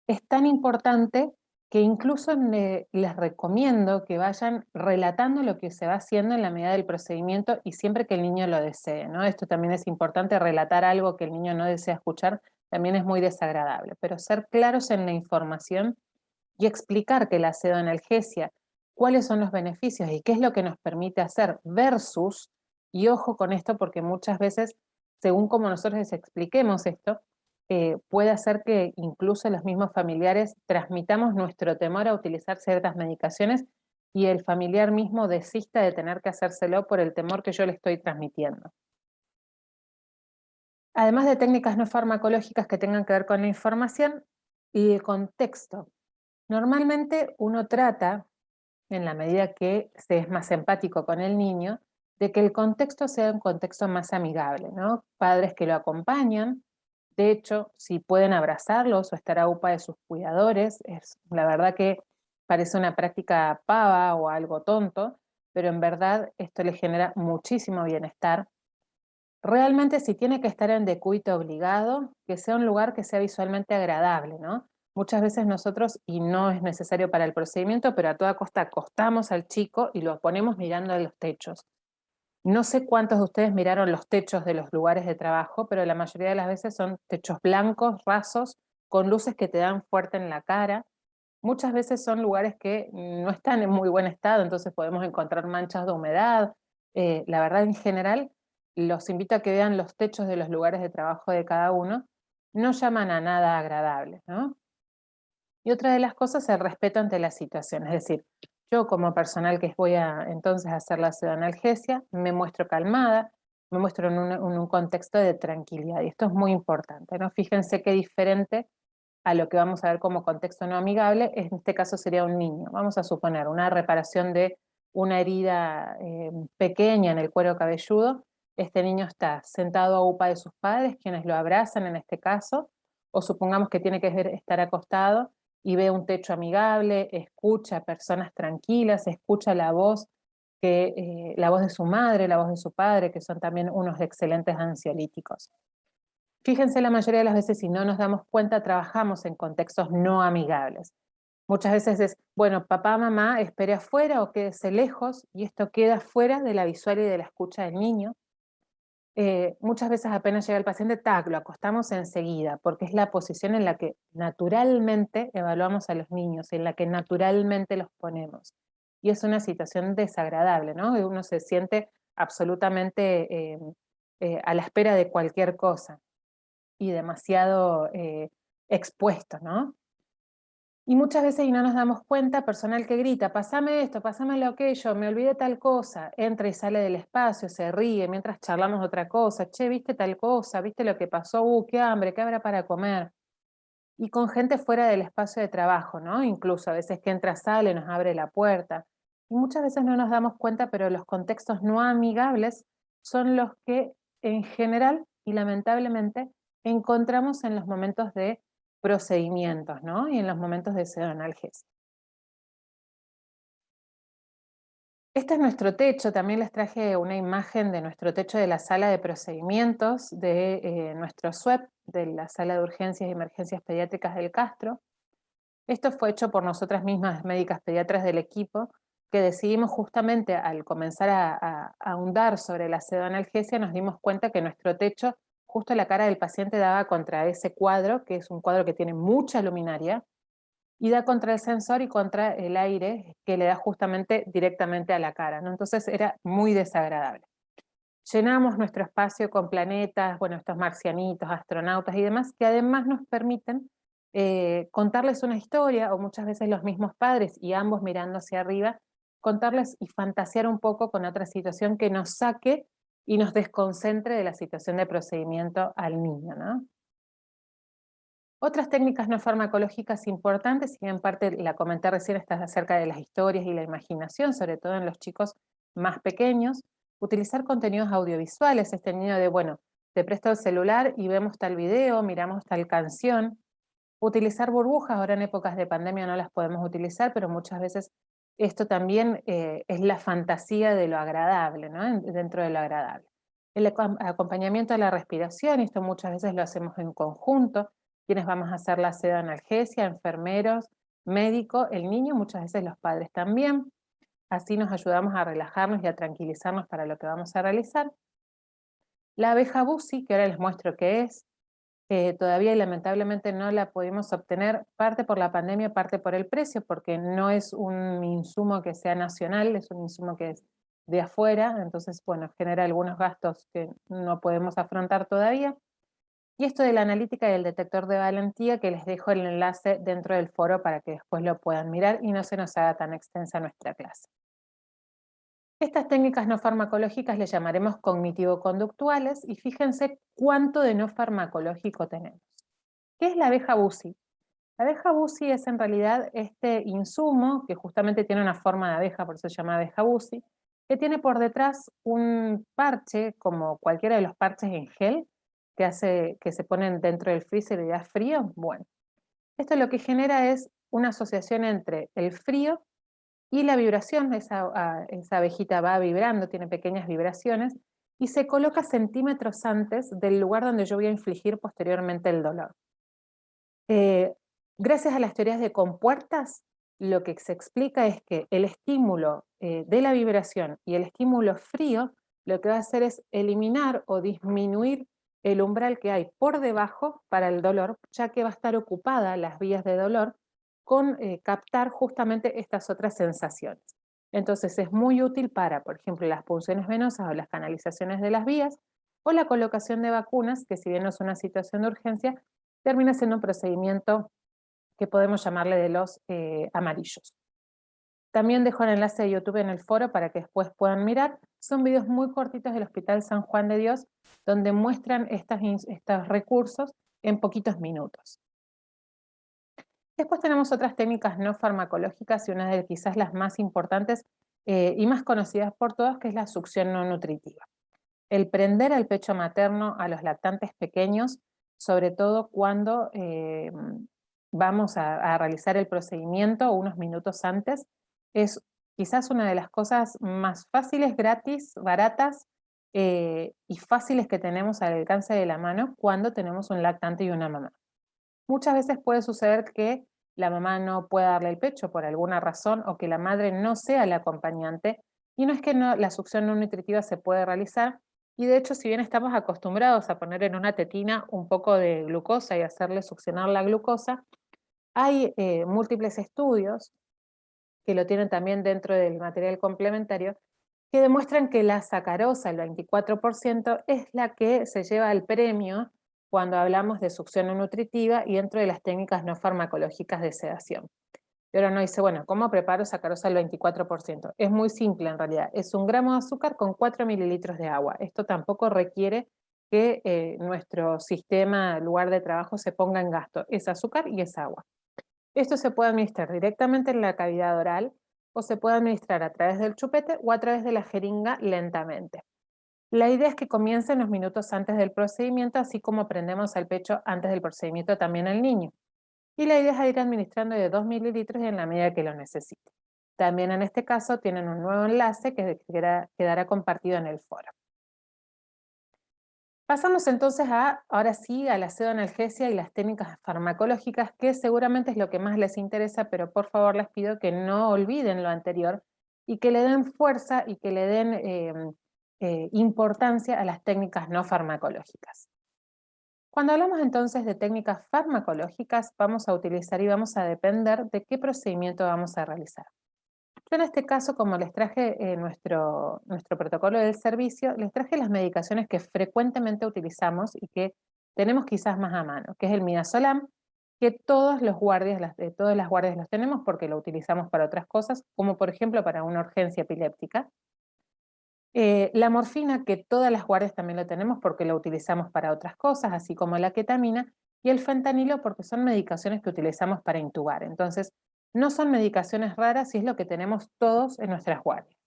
Es tan importante que incluso les recomiendo que vayan relatando lo que se va haciendo en la medida del procedimiento y siempre que el niño lo desee, ¿no? Esto también es importante, relatar algo que el niño no desea escuchar también es muy desagradable, pero ser claros en la información y explicar que la pseudoanalgesia, cuáles son los beneficios y qué es lo que nos permite hacer versus, y ojo con esto porque muchas veces, según como nosotros les expliquemos esto, puede hacer que incluso los mismos familiares transmitamos nuestro temor a utilizar ciertas medicaciones y el familiar mismo desista de tener que hacérselo por el temor que yo le estoy transmitiendo. Además de técnicas no farmacológicas que tengan que ver con la información y el contexto. Normalmente uno trata, en la medida que se es más empático con el niño, de que el contexto sea un contexto más amigable, ¿no? Padres que lo acompañan, de hecho, si pueden abrazarlos o estar a UPA de sus cuidadores, es la verdad que parece una práctica pava o algo tonto, pero en verdad esto les genera muchísimo bienestar. Realmente si tiene que estar en decúbito obligado, que sea un lugar que sea visualmente agradable, ¿no? Muchas veces nosotros, y no es necesario para el procedimiento, pero a toda costa acostamos al chico y lo ponemos mirando a los techos. No sé cuántos de ustedes miraron los techos de los lugares de trabajo, pero la mayoría de las veces son techos blancos, rasos, con luces que te dan fuerte en la cara. Muchas veces son lugares que no están en muy buen estado, entonces podemos encontrar manchas de humedad. La verdad, en general, los invito a que vean los techos de los lugares de trabajo de cada uno. No llaman a nada agradable, ¿no? Y otra de las cosas es el respeto ante la situación. Es decir, yo como personal que voy a entonces hacer la pseudoanalgesia, me muestro calmada, me muestro en un contexto de tranquilidad. Y esto es muy importante, ¿no? Fíjense qué diferente a lo que vamos a ver como contexto no amigable, en este caso sería un niño. Vamos a suponer una reparación de una herida pequeña en el cuero cabelludo. Este niño está sentado a UPA de sus padres, quienes lo abrazan en este caso, o supongamos que tiene que estar acostado y ve un techo amigable, escucha personas tranquilas, escucha la voz, la voz de su madre, la voz de su padre, que son también unos excelentes ansiolíticos. Fíjense, la mayoría de las veces, si no nos damos cuenta, trabajamos en contextos no amigables. Muchas veces es, bueno, papá, mamá, espere afuera o quédese lejos, y esto queda fuera de la visual y de la escucha del niño. Muchas veces apenas llega el paciente, tac, lo acostamos enseguida, porque es la posición en la que naturalmente evaluamos a los niños, en la que naturalmente los ponemos. Y es una situación desagradable, ¿no? Y uno se siente absolutamente a la espera de cualquier cosa y demasiado expuestos, ¿no? Y muchas veces y no nos damos cuenta, personal que grita, pásame esto, pásame lo aquello, me olvidé tal cosa, entra y sale del espacio, se ríe mientras charlamos otra cosa, che, ¿viste tal cosa? ¿Viste lo que pasó? Qué hambre, ¿qué habrá para comer? Y con gente fuera del espacio de trabajo, ¿no? Incluso a veces que entra, sale, nos abre la puerta. Y muchas veces no nos damos cuenta, pero los contextos no amigables son los que en general y lamentablemente encontramos en los momentos de procedimientos, ¿no? Y en los momentos de pseudoanalgesia. Este es nuestro techo, también les traje una imagen de nuestro techo de la sala de procedimientos de nuestro SUEP, de la sala de urgencias y emergencias pediátricas del Castro. Esto fue hecho por nosotras mismas médicas pediatras del equipo, que decidimos justamente al comenzar a ahondar sobre la pseudoanalgesia, nos dimos cuenta que nuestro techo, justo la cara del paciente daba contra ese cuadro, que es un cuadro que tiene mucha luminaria, y da contra el sensor y contra el aire, que le da justamente directamente a la cara, ¿no? Entonces era muy desagradable. Llenamos nuestro espacio con planetas, bueno, estos marcianitos, astronautas y demás, que además nos permiten contarles una historia, o muchas veces los mismos padres, y ambos mirando hacia arriba, contarles y fantasear un poco con otra situación que nos saque y nos desconcentre de la situación de procedimiento al niño, ¿no? Otras técnicas no farmacológicas importantes, y en parte la comenté recién, esta es acerca de las historias y la imaginación, sobre todo en los chicos más pequeños, utilizar contenidos audiovisuales, este niño de, bueno, te presto el celular y vemos tal video, miramos tal canción, utilizar burbujas, ahora en épocas de pandemia no las podemos utilizar, pero muchas veces esto también es la fantasía de lo agradable, ¿no? Dentro de lo agradable. El acompañamiento a la respiración, esto muchas veces lo hacemos en conjunto, quienes vamos a hacer la sedoanalgesia, enfermeros, médico, el niño, muchas veces los padres también. Así nos ayudamos a relajarnos y a tranquilizarnos para lo que vamos a realizar. La abeja Bussi, que ahora les muestro qué es, todavía y lamentablemente no la pudimos obtener, parte por la pandemia, parte por el precio, porque no es un insumo que sea nacional, es un insumo que es de afuera, entonces, bueno, genera algunos gastos que no podemos afrontar todavía. Y esto de la analítica y el detector de valentía, que les dejo el enlace dentro del foro para que después lo puedan mirar y no se nos haga tan extensa nuestra clase. Estas técnicas no farmacológicas le llamaremos cognitivo-conductuales y fíjense cuánto de no farmacológico tenemos. ¿Qué es la abeja Bussi? La abeja Bussi es en realidad este insumo que justamente tiene una forma de abeja, por eso se llama abeja Bussi, que tiene por detrás un parche, como cualquiera de los parches en gel, que se ponen dentro del freezer y da frío. Bueno, esto lo que genera es una asociación entre el frío y la vibración. Esa abejita va vibrando, tiene pequeñas vibraciones, y se coloca centímetros antes del lugar donde yo voy a infligir posteriormente el dolor. Gracias a las teorías de compuertas, lo que se explica es que el estímulo de la vibración y el estímulo frío lo que va a hacer es eliminar o disminuir el umbral que hay por debajo para el dolor, ya que va a estar ocupada las vías de dolor con captar justamente estas otras sensaciones. Entonces es muy útil para, por ejemplo, las punciones venosas o las canalizaciones de las vías, o la colocación de vacunas, que si bien no es una situación de urgencia, termina siendo un procedimiento que podemos llamarle de los amarillos. También dejo el enlace de YouTube en el foro para que después puedan mirar. Son videos muy cortitos del Hospital San Juan de Dios, donde muestran estos recursos en poquitos minutos. Después tenemos otras técnicas no farmacológicas y una de quizás las más importantes y más conocidas por todos, que es la succión no nutritiva. El prender al pecho materno a los lactantes pequeños, sobre todo cuando vamos a realizar el procedimiento unos minutos antes, es quizás una de las cosas más fáciles, gratis, baratas y fáciles que tenemos al alcance de la mano cuando tenemos un lactante y una mamá. Muchas veces puede suceder que la mamá no pueda darle el pecho por alguna razón o que la madre no sea la acompañante, y no es que la succión no nutritiva se puede realizar, y de hecho si bien estamos acostumbrados a poner en una tetina un poco de glucosa y hacerle succionar la glucosa, hay múltiples estudios que lo tienen también dentro del material complementario que demuestran que la sacarosa, el 24%, es la que se lleva el premio cuando hablamos de succión no nutritiva y dentro de las técnicas no farmacológicas de sedación. Y ahora uno dice, bueno, ¿cómo preparo sacarosa al 24%? Es muy simple en realidad, es 1 gramo de azúcar con 4 mililitros de agua. Esto tampoco requiere que nuestro sistema, lugar de trabajo, se ponga en gasto. Es azúcar y es agua. Esto se puede administrar directamente en la cavidad oral o se puede administrar a través del chupete o a través de la jeringa lentamente. La idea es que comience en los minutos antes del procedimiento, así como prendemos al pecho antes del procedimiento también al niño. Y la idea es ir administrando de 2 mililitros en la medida que lo necesite. También en este caso tienen un nuevo enlace que quedará compartido en el foro. Pasamos entonces ahora sí, a la pseudoanalgesia y las técnicas farmacológicas, que seguramente es lo que más les interesa, pero por favor les pido que no olviden lo anterior y que le den fuerza y que le den importancia a las técnicas no farmacológicas. Cuando hablamos entonces de técnicas farmacológicas, vamos a utilizar y vamos a depender de qué procedimiento vamos a realizar. Yo en este caso, como les traje nuestro protocolo del servicio, les traje las medicaciones que frecuentemente utilizamos y que tenemos quizás más a mano, que es el midazolam, que todos los guardias, todas las guardias los tenemos porque lo utilizamos para otras cosas, como por ejemplo para una urgencia epiléptica. La morfina, que todas las guardias también lo tenemos porque lo utilizamos para otras cosas, así como la ketamina, y el fentanilo porque son medicaciones que utilizamos para intubar. Entonces, no son medicaciones raras y es lo que tenemos todos en nuestras guardias.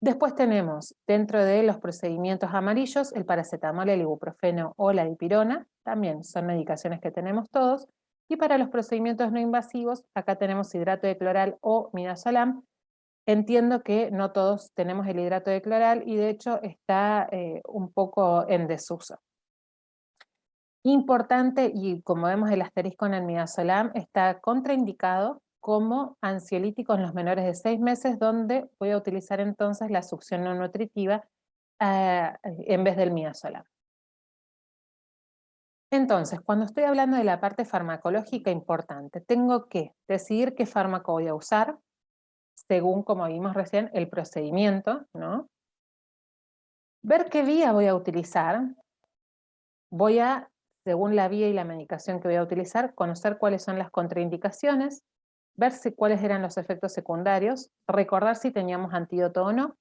Después tenemos, dentro de los procedimientos amarillos, el paracetamol, el ibuprofeno o la dipirona, también son medicaciones que tenemos todos. Y para los procedimientos no invasivos, acá tenemos hidrato de cloral o midazolam, entiendo que no todos tenemos el hidrato de cloral y de hecho está un poco en desuso. Importante, y como vemos el asterisco en el midazolam, está contraindicado como ansiolítico en los menores de 6 meses, donde voy a utilizar entonces la succión no nutritiva en vez del midazolam. Entonces, cuando estoy hablando de la parte farmacológica importante, tengo que decidir qué fármaco voy a usar, según, como vimos recién, el procedimiento, ¿no? Ver qué vía voy a utilizar, voy a, según la vía y la medicación que voy a utilizar, conocer cuáles son las contraindicaciones, ver cuáles eran los efectos secundarios, recordar si teníamos antídoto o no,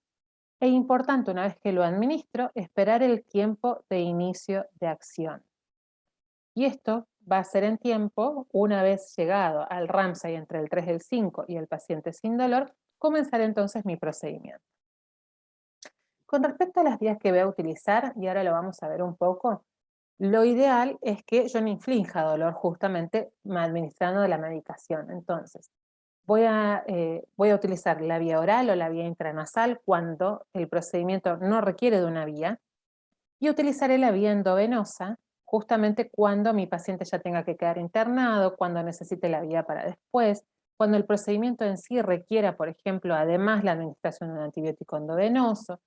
e importante, una vez que lo administro, esperar el tiempo de inicio de acción. Y esto va a ser en tiempo, una vez llegado al Ramsay entre el 3 y el 5 y el paciente sin dolor, comenzar entonces mi procedimiento. Con respecto a las vías que voy a utilizar, y ahora lo vamos a ver un poco, lo ideal es que yo no inflinja dolor justamente administrando la medicación. Entonces, voy a utilizar la vía oral o la vía intranasal cuando el procedimiento no requiere de una vía, y utilizaré la vía endovenosa justamente cuando mi paciente ya tenga que quedar internado, cuando necesite la vía para después, cuando el procedimiento en sí requiera, por ejemplo, además la administración de un antibiótico endovenoso.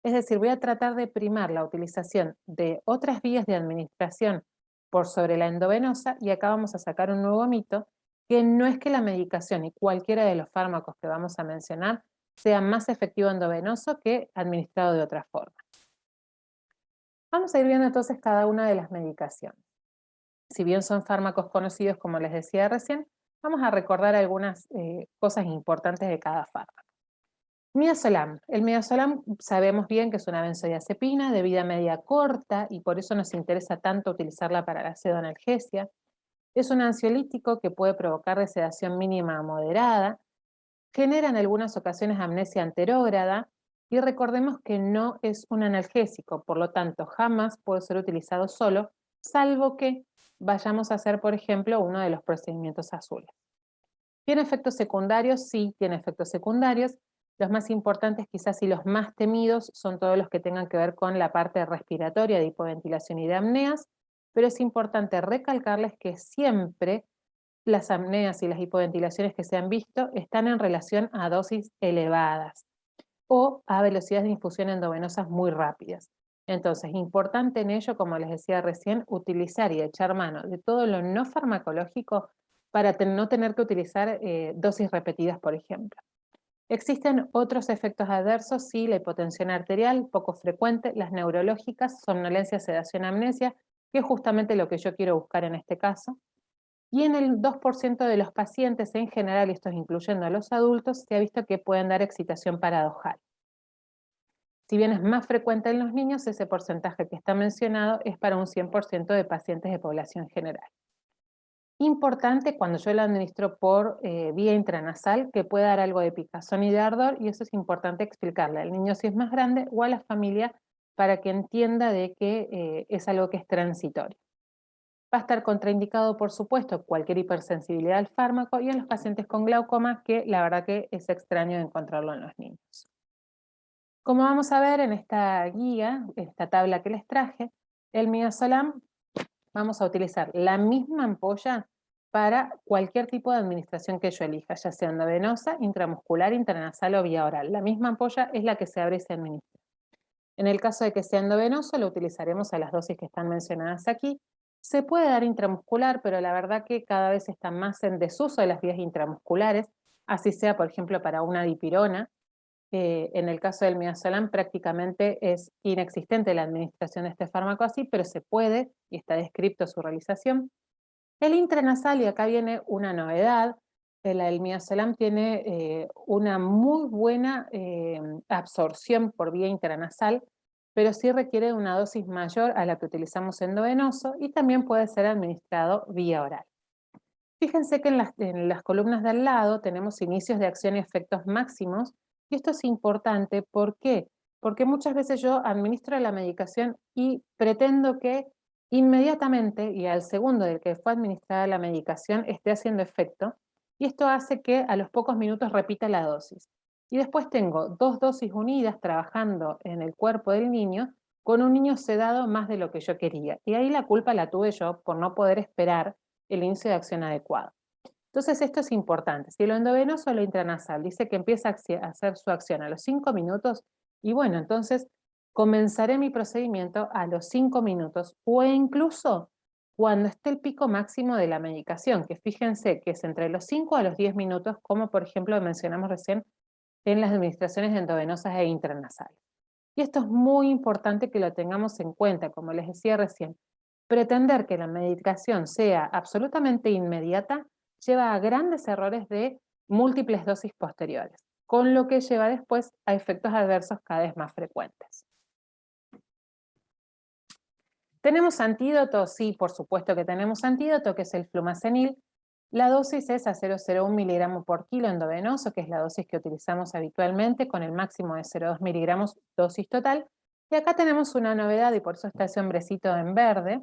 Es decir, voy a tratar de primar la utilización de otras vías de administración por sobre la endovenosa, y acá vamos a sacar un nuevo mito, que no es que la medicación y cualquiera de los fármacos que vamos a mencionar sea más efectivo endovenoso que administrado de otra forma. Vamos a ir viendo entonces cada una de las medicaciones. Si bien son fármacos conocidos, como les decía recién, vamos a recordar algunas cosas importantes de cada fármaco. Midazolam. El midazolam sabemos bien que es una benzodiazepina de vida media corta y por eso nos interesa tanto utilizarla para la pseudoanalgesia. Es un ansiolítico que puede provocar de sedación mínima a moderada, genera en algunas ocasiones amnesia anterógrada y recordemos que no es un analgésico, por lo tanto jamás puede ser utilizado solo, salvo que vayamos a hacer, por ejemplo, uno de los procedimientos azules. ¿Tiene efectos secundarios? Sí, tiene efectos secundarios. Los más importantes quizás y los más temidos son todos los que tengan que ver con la parte respiratoria de hipoventilación y de apneas, pero es importante recalcarles que siempre las apneas y las hipoventilaciones que se han visto están en relación a dosis elevadas o a velocidades de infusión endovenosas muy rápidas. Entonces, importante en ello, como les decía recién, utilizar y echar mano de todo lo no farmacológico para no tener que utilizar dosis repetidas, por ejemplo. Existen otros efectos adversos, sí, la hipotensión arterial, poco frecuente, las neurológicas, somnolencia, sedación, amnesia, que es justamente lo que yo quiero buscar en este caso. Y en el 2% de los pacientes en general, y esto es incluyendo a los adultos, se ha visto que pueden dar excitación paradojal. Si bien es más frecuente en los niños, ese porcentaje que está mencionado es para un 100% de pacientes de población general. Importante cuando yo lo administro por vía intranasal, que puede dar algo de picazón y de ardor, y eso es importante explicarle al niño si es más grande o a la familia para que entienda de que es algo que es transitorio. Va a estar contraindicado, por supuesto, cualquier hipersensibilidad al fármaco y en los pacientes con glaucoma, que la verdad que es extraño encontrarlo en los niños. Como vamos a ver en esta guía, esta tabla que les traje, el midazolam vamos a utilizar la misma ampolla para cualquier tipo de administración que yo elija, ya sea endovenosa, intramuscular, intranasal o vía oral. La misma ampolla es la que se abre y se administra. En el caso de que sea endovenoso, lo utilizaremos a las dosis que están mencionadas aquí. Se puede dar intramuscular, pero la verdad que cada vez está más en desuso de las vías intramusculares, así sea, por ejemplo, para una dipirona. En el caso del midazolam prácticamente es inexistente la administración de este fármaco así, pero se puede y está descrito su realización. El intranasal, y acá viene una novedad, el midazolam tiene una muy buena absorción por vía intranasal, pero sí requiere una dosis mayor a la que utilizamos endovenoso y también puede ser administrado vía oral. Fíjense que en las columnas de al lado tenemos inicios de acción y efectos máximos, y esto es importante. ¿Por qué? Porque muchas veces yo administro la medicación y pretendo que inmediatamente y al segundo del que fue administrada la medicación esté haciendo efecto, y esto hace que a los pocos minutos repita la dosis. Y después tengo 2 dosis unidas trabajando en el cuerpo del niño, con un niño sedado más de lo que yo quería. Y ahí la culpa la tuve yo por no poder esperar el inicio de acción adecuado. Entonces esto es importante. Si lo endovenoso o lo intranasal dice que empieza a hacer su acción a los 5 minutos, y bueno, entonces comenzaré mi procedimiento a los 5 minutos o incluso cuando esté el pico máximo de la medicación, que fíjense que es entre los 5 a los 10 minutos, como por ejemplo mencionamos recién en las administraciones endovenosas e intranasales. Y esto es muy importante que lo tengamos en cuenta, como les decía recién. Pretender que la medicación sea absolutamente inmediata lleva a grandes errores de múltiples dosis posteriores, con lo que lleva después a efectos adversos cada vez más frecuentes. ¿Tenemos antídoto? Sí, por supuesto que tenemos antídoto, que es el flumacenil. La dosis es a 0,01 miligramos por kilo endovenoso, que es la dosis que utilizamos habitualmente, con el máximo de 0,2 miligramos dosis total. Y acá tenemos una novedad, y por eso está ese hombrecito en verde.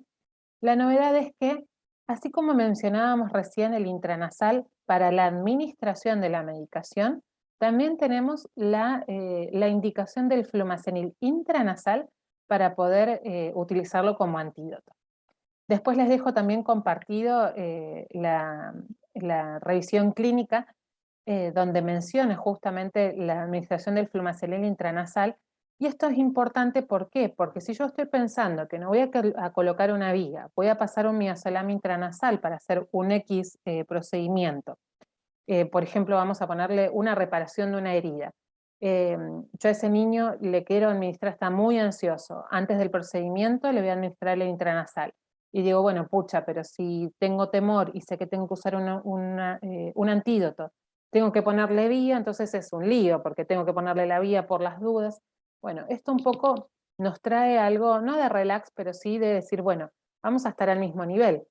La novedad es que, así como mencionábamos recién el intranasal para la administración de la medicación, también tenemos la indicación del flumacenil intranasal para poder utilizarlo como antídoto. Después les dejo también compartido la revisión clínica donde menciona justamente la administración del flumacenil intranasal. Y esto es importante, ¿por qué? Porque si yo estoy pensando que no voy a colocar una viga, voy a pasar un midazolam intranasal para hacer un X procedimiento, por ejemplo, vamos a ponerle una reparación de una herida. Yo a ese niño le quiero administrar, está muy ansioso, antes del procedimiento le voy a administrar el intranasal. Y digo, bueno, pucha, pero si tengo temor y sé que tengo que usar un antídoto, tengo que ponerle vía, entonces es un lío, porque tengo que ponerle la vía por las dudas. Bueno, esto un poco nos trae algo, no de relax, pero sí de decir, bueno, vamos a estar al mismo nivel.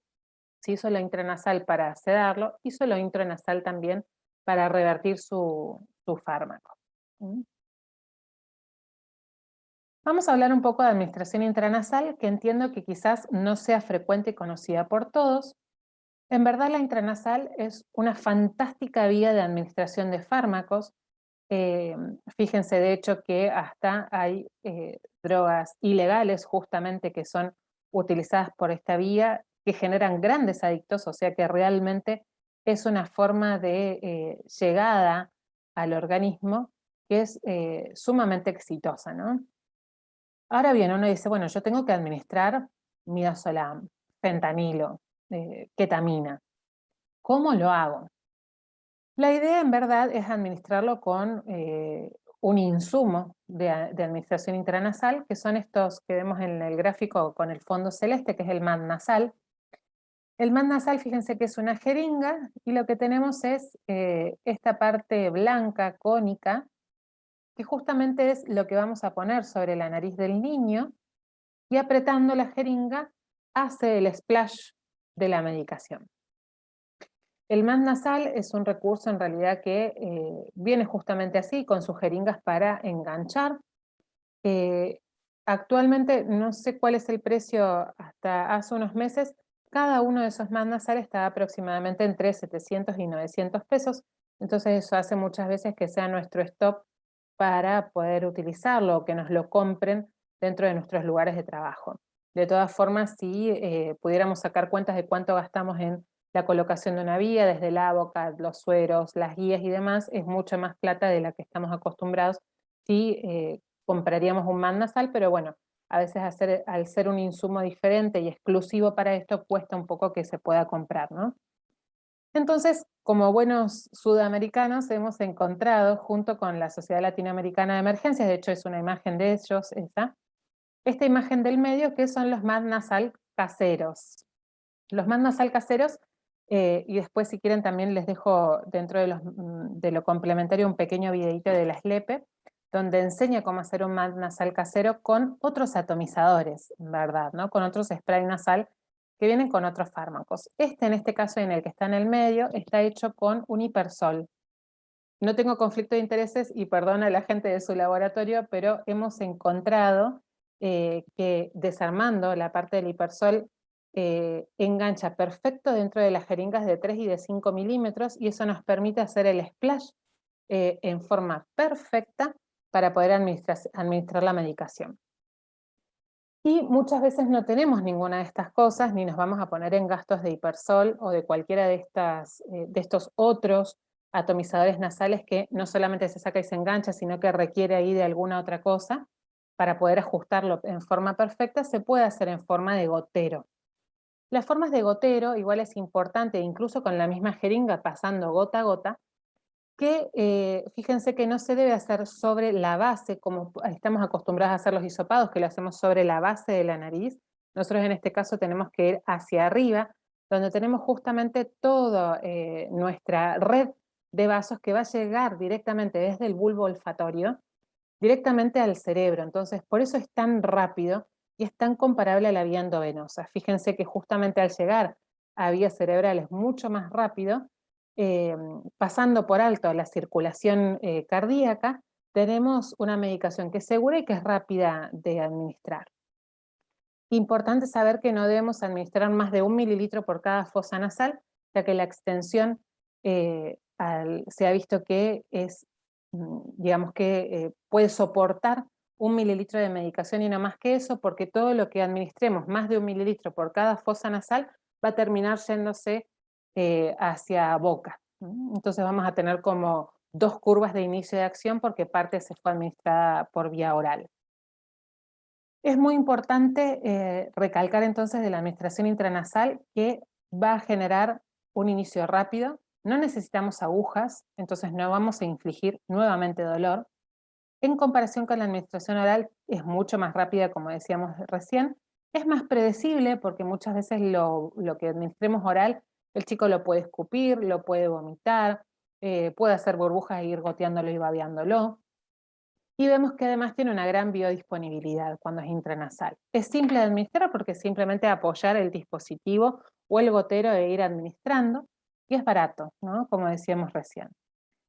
Si hizo lo intranasal para sedarlo, hizo lo intranasal también para revertir su fármaco. ¿Mm? Vamos a hablar un poco de administración intranasal, que entiendo que quizás no sea frecuente y conocida por todos. En verdad, la intranasal es una fantástica vía de administración de fármacos. Eh, Fíjense, de hecho, que hasta hay drogas ilegales justamente que son utilizadas por esta vía, que generan grandes adictos, o sea que realmente es una forma de llegada al organismo que es sumamente exitosa, ¿no? Ahora bien, uno dice, bueno, yo tengo que administrar midazolam, fentanilo, ketamina. ¿Cómo lo hago? La idea en verdad es administrarlo con un insumo de administración intranasal, que son estos que vemos en el gráfico con el fondo celeste, que es el MAD nasal. El MAD nasal, fíjense que es una jeringa, y lo que tenemos es esta parte blanca, cónica, que justamente es lo que vamos a poner sobre la nariz del niño, y apretando la jeringa hace el splash de la medicación. El MAD nasal es un recurso en realidad que viene justamente así, con sus jeringas para enganchar. Eh, Actualmente no sé cuál es el precio, hasta hace unos meses, cada uno de esos MAD nasal está aproximadamente entre 700 y 900 pesos, entonces eso hace muchas veces que sea nuestro stop para poder utilizarlo o que nos lo compren dentro de nuestros lugares de trabajo. De todas formas, si pudiéramos sacar cuentas de cuánto gastamos en la colocación de una vía, desde el AVOCAD, los sueros, las guías y demás, es mucho más plata de la que estamos acostumbrados si compraríamos un MAD nasal, pero bueno, a veces al ser un insumo diferente y exclusivo para esto, cuesta un poco que se pueda comprar, ¿no? Entonces, como buenos sudamericanos, hemos encontrado, junto con la Sociedad Latinoamericana de Emergencias, de hecho es una imagen de ellos esta imagen del medio, que son los MAD nasal caseros. Los MAD nasal caseros, y después si quieren también les dejo dentro de lo complementario un pequeño videito de la SLEPE, donde enseña cómo hacer un MAD nasal casero con otros atomizadores, ¿verdad? ¿No? Con otros spray nasal que vienen con otros fármacos. En este caso, en el que está en el medio, está hecho con un hipersol. No tengo conflicto de intereses y perdona a la gente de su laboratorio, pero hemos encontrado que desarmando la parte del hipersol engancha perfecto dentro de las jeringas de 3 y de 5 milímetros, y eso nos permite hacer el splash en forma perfecta para poder administrar la medicación. Y muchas veces no tenemos ninguna de estas cosas, ni nos vamos a poner en gastos de hipersol o de cualquiera de estos otros atomizadores nasales que no solamente se saca y se engancha, sino que requiere ahí de alguna otra cosa. Para poder ajustarlo en forma perfecta, se puede hacer en forma de gotero. Las formas de gotero, igual es importante, incluso con la misma jeringa pasando gota a gota, que fíjense que no se debe hacer sobre la base, como estamos acostumbrados a hacer los hisopados, que lo hacemos sobre la base de la nariz. Nosotros en este caso tenemos que ir hacia arriba, donde tenemos justamente toda nuestra red de vasos que va a llegar directamente desde el bulbo olfatorio, directamente al cerebro. Entonces, por eso es tan rápido y es tan comparable a la vía endovenosa. Fíjense que justamente al llegar a vías cerebrales mucho más rápido, pasando por alto la circulación cardíaca, tenemos una medicación que es segura y que es rápida de administrar. Importante saber que no debemos administrar más de 1 mililitro por cada fosa nasal, ya que la extensión se ha visto que es, digamos que puede soportar 1 mililitro de medicación y no más que eso, porque todo lo que administremos más de 1 mililitro por cada fosa nasal va a terminar yéndose hacia boca. Entonces vamos a tener como 2 curvas de inicio de acción porque parte se fue administrada por vía oral. Es muy importante recalcar entonces de la administración intranasal que va a generar un inicio rápido, no necesitamos agujas, entonces no vamos a infligir nuevamente dolor. En comparación con la administración oral es mucho más rápida, como decíamos recién, es más predecible porque muchas veces lo que administremos oral, el chico lo puede escupir, lo puede vomitar, puede hacer burbujas e ir goteándolo y babeándolo. Y vemos que además tiene una gran biodisponibilidad cuando es intranasal. Es simple de administrar porque simplemente apoyar el dispositivo o el gotero e ir administrando, y es barato, ¿no? Como decíamos recién.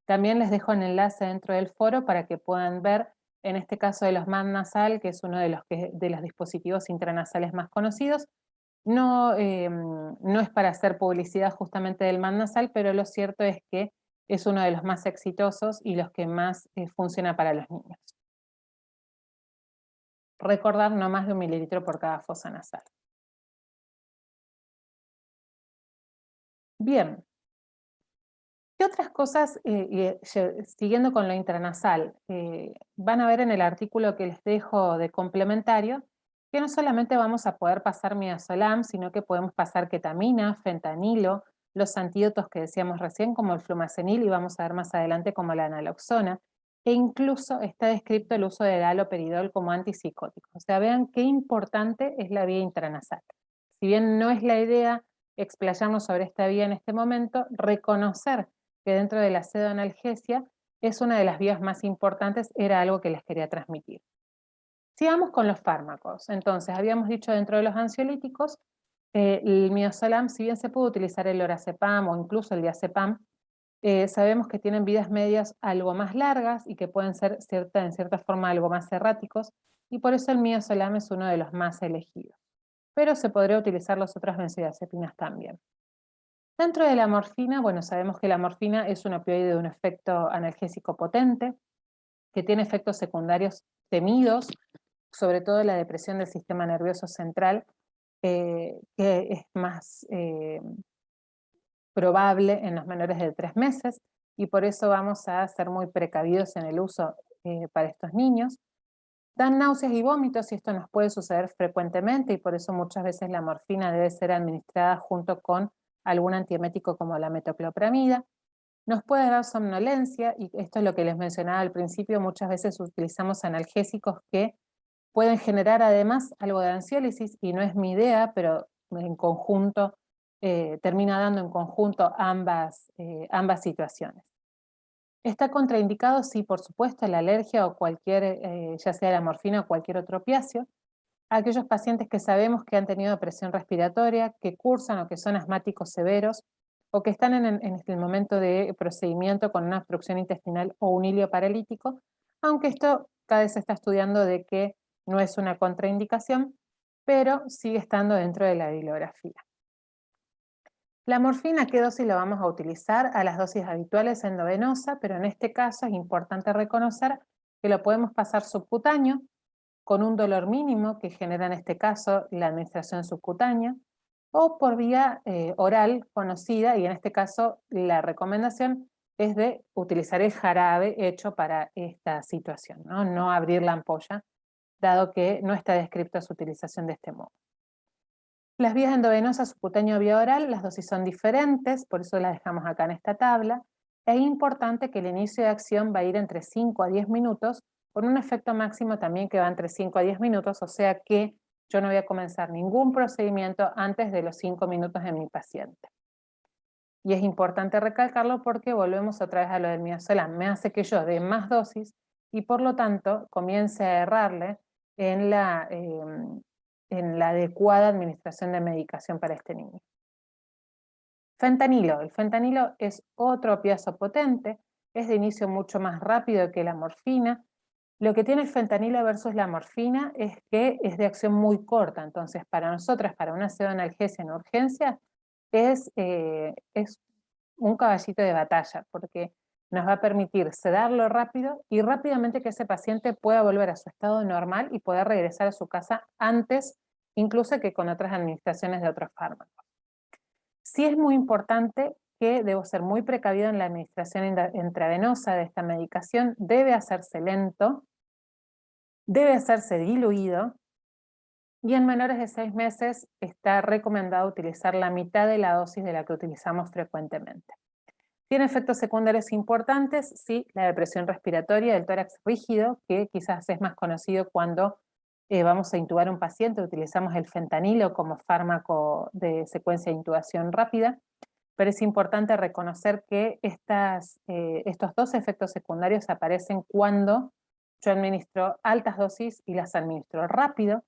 También les dejo el enlace dentro del foro para que puedan ver, en este caso de los MAD nasal, que es uno de los dispositivos intranasales más conocidos. No, no es para hacer publicidad justamente del MAD nasal, pero lo cierto es que es uno de los más exitosos y los que más funciona para los niños. Recordar no más de 1 mililitro por cada fosa nasal. Bien. ¿Qué otras cosas, siguiendo con lo intranasal, van a ver en el artículo que les dejo de complementario, que no solamente vamos a poder pasar midazolam, sino que podemos pasar ketamina, fentanilo, los antídotos que decíamos recién, como el flumazenil, y vamos a ver más adelante como la naloxona, e incluso está descrito el uso del haloperidol como antipsicótico. O sea, vean qué importante es la vía intranasal. Si bien no es la idea explayarnos sobre esta vía en este momento, reconocer que dentro de la pseudoanalgesia es una de las vías más importantes, era algo que les quería transmitir. Sigamos con los fármacos. Entonces, habíamos dicho dentro de los ansiolíticos, el midazolam, si bien se puede utilizar el lorazepam o incluso el diazepam, sabemos que tienen vidas medias algo más largas y que pueden ser en cierta forma algo más erráticos, y por eso el midazolam es uno de los más elegidos. Pero se podría utilizar las otras benzodiazepinas también. Dentro de la morfina, bueno, sabemos que la morfina es un opioide de un efecto analgésico potente, que tiene efectos secundarios temidos, sobre todo la depresión del sistema nervioso central, que es más probable en los menores de 3 meses, y por eso vamos a ser muy precavidos en el uso para estos niños. Dan náuseas y vómitos, y esto nos puede suceder frecuentemente, y por eso muchas veces la morfina debe ser administrada junto con algún antiemético como la metoclopramida. Nos puede dar somnolencia, y esto es lo que les mencionaba al principio, muchas veces utilizamos analgésicos que pueden generar además algo de ansiólisis, y no es mi idea, pero en conjunto, termina dando en conjunto ambas situaciones. ¿Está contraindicado? Sí, por supuesto, la alergia o cualquier, ya sea la morfina o cualquier otro opiáceo. Aquellos pacientes que sabemos que han tenido presión respiratoria, que cursan o que son asmáticos severos, o que están en el momento de procedimiento con una obstrucción intestinal o un hilo paralítico, aunque esto cada vez se está estudiando de que no es una contraindicación, pero sigue estando dentro de la bibliografía. La morfina, ¿qué dosis lo vamos a utilizar? A las dosis habituales endovenosa, pero en este caso es importante reconocer que lo podemos pasar subcutáneo con un dolor mínimo que genera en este caso la administración subcutánea, o por vía oral conocida, y en este caso la recomendación es de utilizar el jarabe hecho para esta situación, no abrir la ampolla, dado que no está descrito su utilización de este modo. Las vías endovenosas, subcutáneo o vía oral, las dosis son diferentes, por eso las dejamos acá en esta tabla. Es importante que el inicio de acción va a ir entre 5 a 10 minutos, con un efecto máximo también que va entre 5 a 10 minutos, o sea que yo no voy a comenzar ningún procedimiento antes de los 5 minutos en mi paciente. Y es importante recalcarlo porque volvemos otra vez a lo del midazolam. Me hace que yo dé más dosis y por lo tanto comience a errarle en la adecuada administración de medicación para este niño. Fentanilo. El fentanilo es otro opiáceo potente, es de inicio mucho más rápido que la morfina. Lo que tiene el fentanilo versus la morfina es que es de acción muy corta, entonces para nosotras, para una pseudoanalgesia en urgencia, es un caballito de batalla, porque nos va a permitir sedarlo rápido y rápidamente que ese paciente pueda volver a su estado normal y poder regresar a su casa antes, incluso que con otras administraciones de otros fármacos. Sí es muy importante que debo ser muy precavido en la administración intravenosa de esta medicación, debe hacerse lento, debe hacerse diluido, y en menores de 6 meses está recomendado utilizar la mitad de la dosis de la que utilizamos frecuentemente. ¿Tiene efectos secundarios importantes? Sí, la depresión respiratoria, el tórax rígido, que quizás es más conocido cuando vamos a intubar a un paciente, utilizamos el fentanilo como fármaco de secuencia de intubación rápida, pero es importante reconocer que estos dos efectos secundarios aparecen cuando yo administro altas dosis y las administro rápido.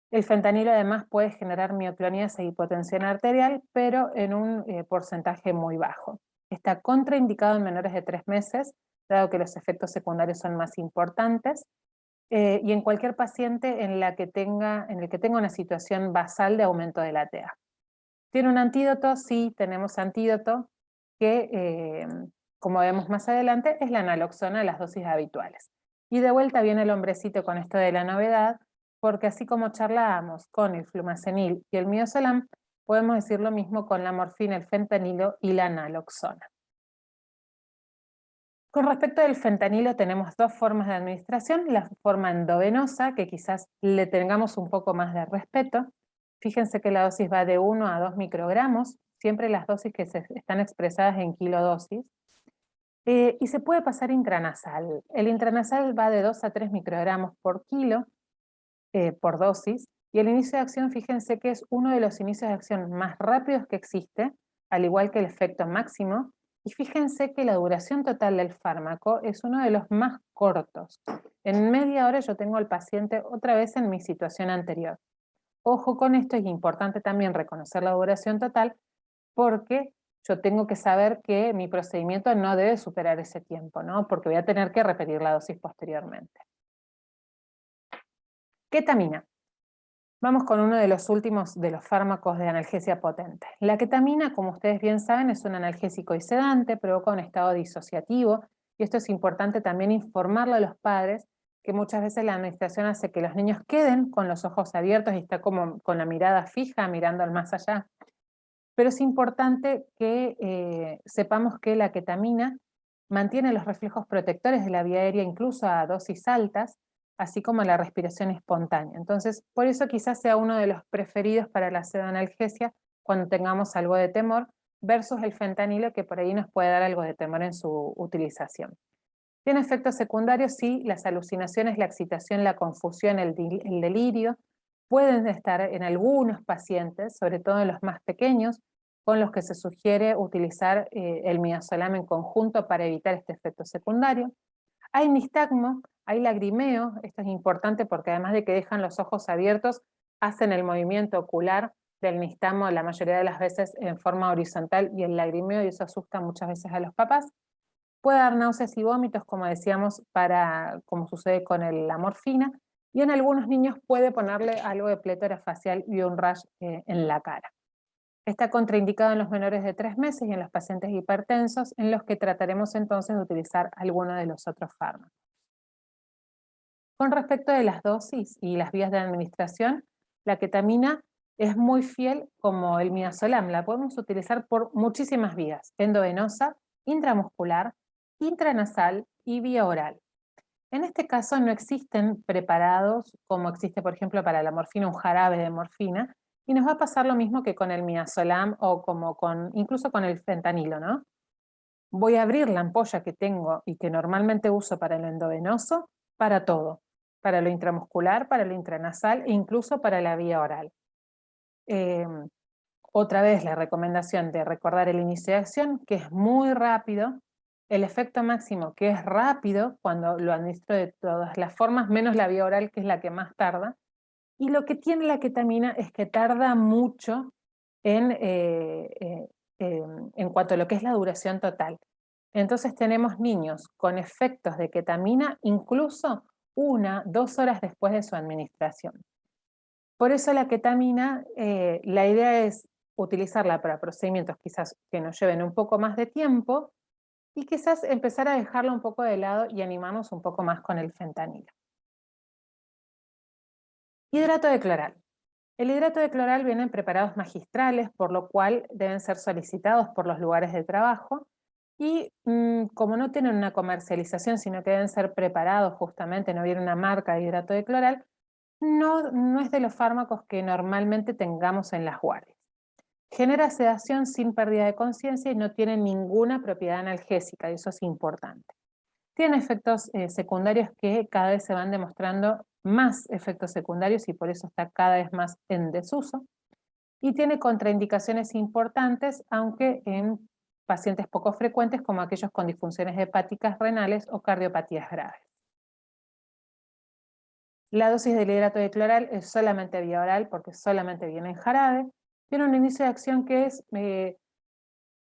El fentanilo además puede generar mioclonías e hipotensión arterial, pero en un porcentaje muy bajo. Está contraindicado en menores de 3 meses, dado que los efectos secundarios son más importantes, y en cualquier paciente en el que tenga una situación basal de aumento de la TEA. ¿Tiene un antídoto? Sí, tenemos antídoto, que como vemos más adelante, es la naloxona a las dosis habituales. Y de vuelta viene el hombrecito con esto de la novedad, porque así como charlábamos con el flumazenil y el midazolam, podemos decir lo mismo con la morfina, el fentanilo y la naloxona. Con respecto del fentanilo tenemos dos formas de administración, la forma endovenosa, que quizás le tengamos un poco más de respeto. Fíjense que la dosis va de 1 a 2 microgramos, siempre las dosis que están expresadas en kilodosis, y se puede pasar intranasal. El intranasal va de 2 a 3 microgramos por kilo, por dosis, y el inicio de acción, fíjense que es uno de los inicios de acción más rápidos que existe, al igual que el efecto máximo, y fíjense que la duración total del fármaco es uno de los más cortos. En media hora yo tengo al paciente otra vez en mi situación anterior. Ojo con esto, es importante también reconocer la duración total, porque yo tengo que saber que mi procedimiento no debe superar ese tiempo, ¿no? Porque voy a tener que repetir la dosis posteriormente. Ketamina. Vamos con uno de los últimos de los fármacos de analgesia potente. La ketamina, como ustedes bien saben, es un analgésico y sedante, provoca un estado disociativo, y esto es importante también informarlo a los padres, que muchas veces la administración hace que los niños queden con los ojos abiertos y está como con la mirada fija, mirando al más allá. Pero es importante que sepamos que la ketamina mantiene los reflejos protectores de la vía aérea incluso a dosis altas, así como la respiración espontánea. Entonces, por eso quizás sea uno de los preferidos para la pseudoanalgesia cuando tengamos algo de temor, versus el fentanilo, que por ahí nos puede dar algo de temor en su utilización. ¿Tiene efectos secundarios? Sí, las alucinaciones, la excitación, la confusión, el delirio, pueden estar en algunos pacientes, sobre todo en los más pequeños, con los que se sugiere utilizar el midazolam en conjunto para evitar este efecto secundario. Hay nistagmo, hay lagrimeo, esto es importante porque además de que dejan los ojos abiertos, hacen el movimiento ocular del nistagmo la mayoría de las veces en forma horizontal y el lagrimeo, y eso asusta muchas veces a los papás. Puede dar náuseas y vómitos, como decíamos, como sucede con la morfina, y en algunos niños puede ponerle algo de plétora facial y un rash en la cara. Está contraindicado en los menores de 3 meses y en los pacientes hipertensos, en los que trataremos entonces de utilizar alguno de los otros fármacos. Con respecto de las dosis y las vías de administración, la ketamina es muy fiel como el midazolam. La podemos utilizar por muchísimas vías: endovenosa, intramuscular, intranasal y vía oral. En este caso no existen preparados como existe, por ejemplo, para la morfina, un jarabe de morfina, y nos va a pasar lo mismo que con el midazolam o incluso con el fentanilo, ¿no? Voy a abrir la ampolla que tengo y que normalmente uso para el endovenoso, para todo, para lo intramuscular, para lo intranasal e incluso para la vía oral. Eh, Otra vez la recomendación de recordar el inicio de acción, que es muy rápido, el efecto máximo, que es rápido cuando lo administro de todas las formas, menos la vía oral, que es la que más tarda. Y lo que tiene la ketamina es que tarda mucho en, en cuanto a lo que es la duración total. Entonces tenemos niños con efectos de ketamina incluso 1, 2 horas después de su administración. Por eso la ketamina, la idea es utilizarla para procedimientos quizás que nos lleven un poco más de tiempo y quizás empezar a dejarla un poco de lado y animarnos un poco más con el fentanilo. Hidrato de cloral. El hidrato de cloral viene en preparados magistrales, por lo cual deben ser solicitados por los lugares de trabajo y como no tienen una comercialización, sino que deben ser preparados justamente, no viene una marca de hidrato de cloral, no es de los fármacos que normalmente tengamos en las guardias. Genera sedación sin pérdida de conciencia y no tiene ninguna propiedad analgésica, y eso es importante. Tiene efectos secundarios que cada vez se van demostrando más efectos secundarios y por eso está cada vez más en desuso. Y tiene contraindicaciones importantes, aunque en pacientes poco frecuentes como aquellos con disfunciones hepáticas, renales o cardiopatías graves. La dosis del hidrato de cloral es solamente vía oral porque solamente viene en jarabe. Tiene un inicio de acción que es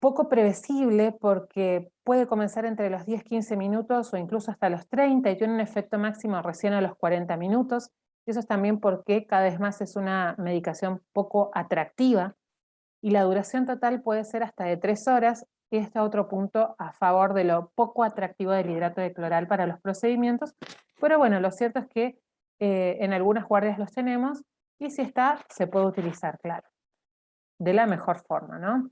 poco previsible porque puede comenzar entre los 10-15 minutos o incluso hasta los 30 y tiene un efecto máximo recién a los 40 minutos. Y eso es también porque cada vez más es una medicación poco atractiva y la duración total puede ser hasta de 3 horas. Y este otro punto a favor de lo poco atractivo del hidrato de cloral para los procedimientos. Pero bueno, lo cierto es que en algunas guardias los tenemos y si está, se puede utilizar, claro, de la mejor forma, ¿no?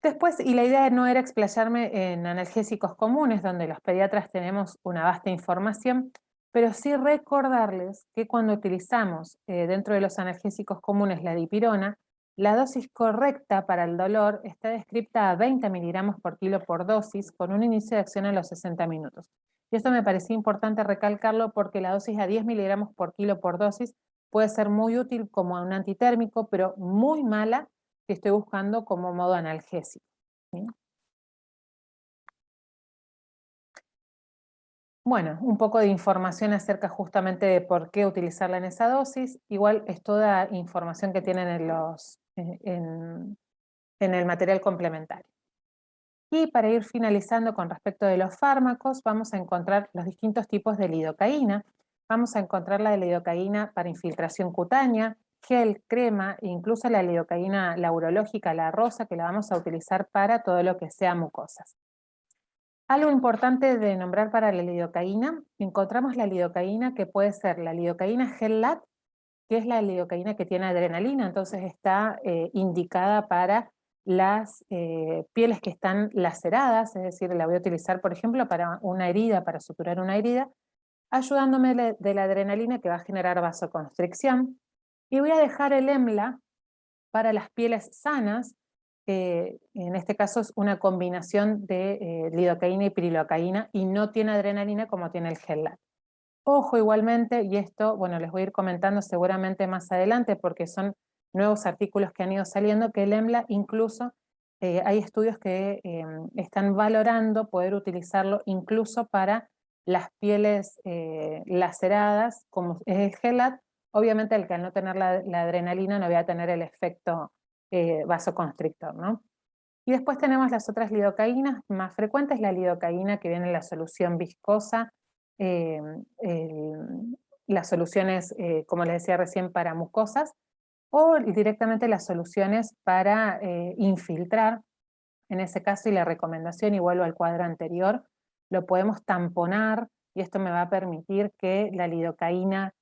Después, y la idea no era explayarme en analgésicos comunes, donde los pediatras tenemos una vasta información, pero sí recordarles que cuando utilizamos dentro de los analgésicos comunes la dipirona, la dosis correcta para el dolor está descrita a 20 miligramos por kilo por dosis, con un inicio de acción a los 60 minutos. Y esto me parecía importante recalcarlo porque la dosis a 10 miligramos por kilo por dosis puede ser muy útil como un antitérmico, pero muy mala que estoy buscando como modo analgésico. ¿Sí? Bueno, un poco de información acerca justamente de por qué utilizarla en esa dosis. Igual es toda información que tienen en el material complementario. Y para ir finalizando con respecto de los fármacos, vamos a encontrar los distintos tipos de lidocaína. Vamos a encontrar la de lidocaína para infiltración cutánea, gel, crema, e incluso la lidocaína, la urológica, la rosa, que la vamos a utilizar para todo lo que sea mucosas. Algo importante de nombrar para la lidocaína, encontramos la lidocaína que puede ser la lidocaína gel-lat, que es la lidocaína que tiene adrenalina, entonces está indicada para las pieles que están laceradas, es decir, la voy a utilizar, por ejemplo, para una herida, para suturar una herida, ayudándome de la adrenalina que va a generar vasoconstricción. Y voy a dejar el EMLA para las pieles sanas, en este caso es una combinación de lidocaína y pirilocaína y no tiene adrenalina como tiene el GELAT. Ojo igualmente, y esto, bueno, les voy a ir comentando seguramente más adelante porque son nuevos artículos que han ido saliendo, que el EMLA incluso, hay estudios que están valorando poder utilizarlo incluso para las pieles laceradas, como es el GELAT, obviamente el que al no tener la adrenalina no voy a tener el efecto vasoconstrictor, ¿no? Y después tenemos las otras lidocaínas más frecuentes, la lidocaína que viene en la solución viscosa, eh, las soluciones, como les decía recién, para mucosas, o directamente las soluciones para infiltrar. En ese caso, y la recomendación, y vuelvo al cuadro anterior, lo podemos tamponar, y esto me va a permitir que la lidocaína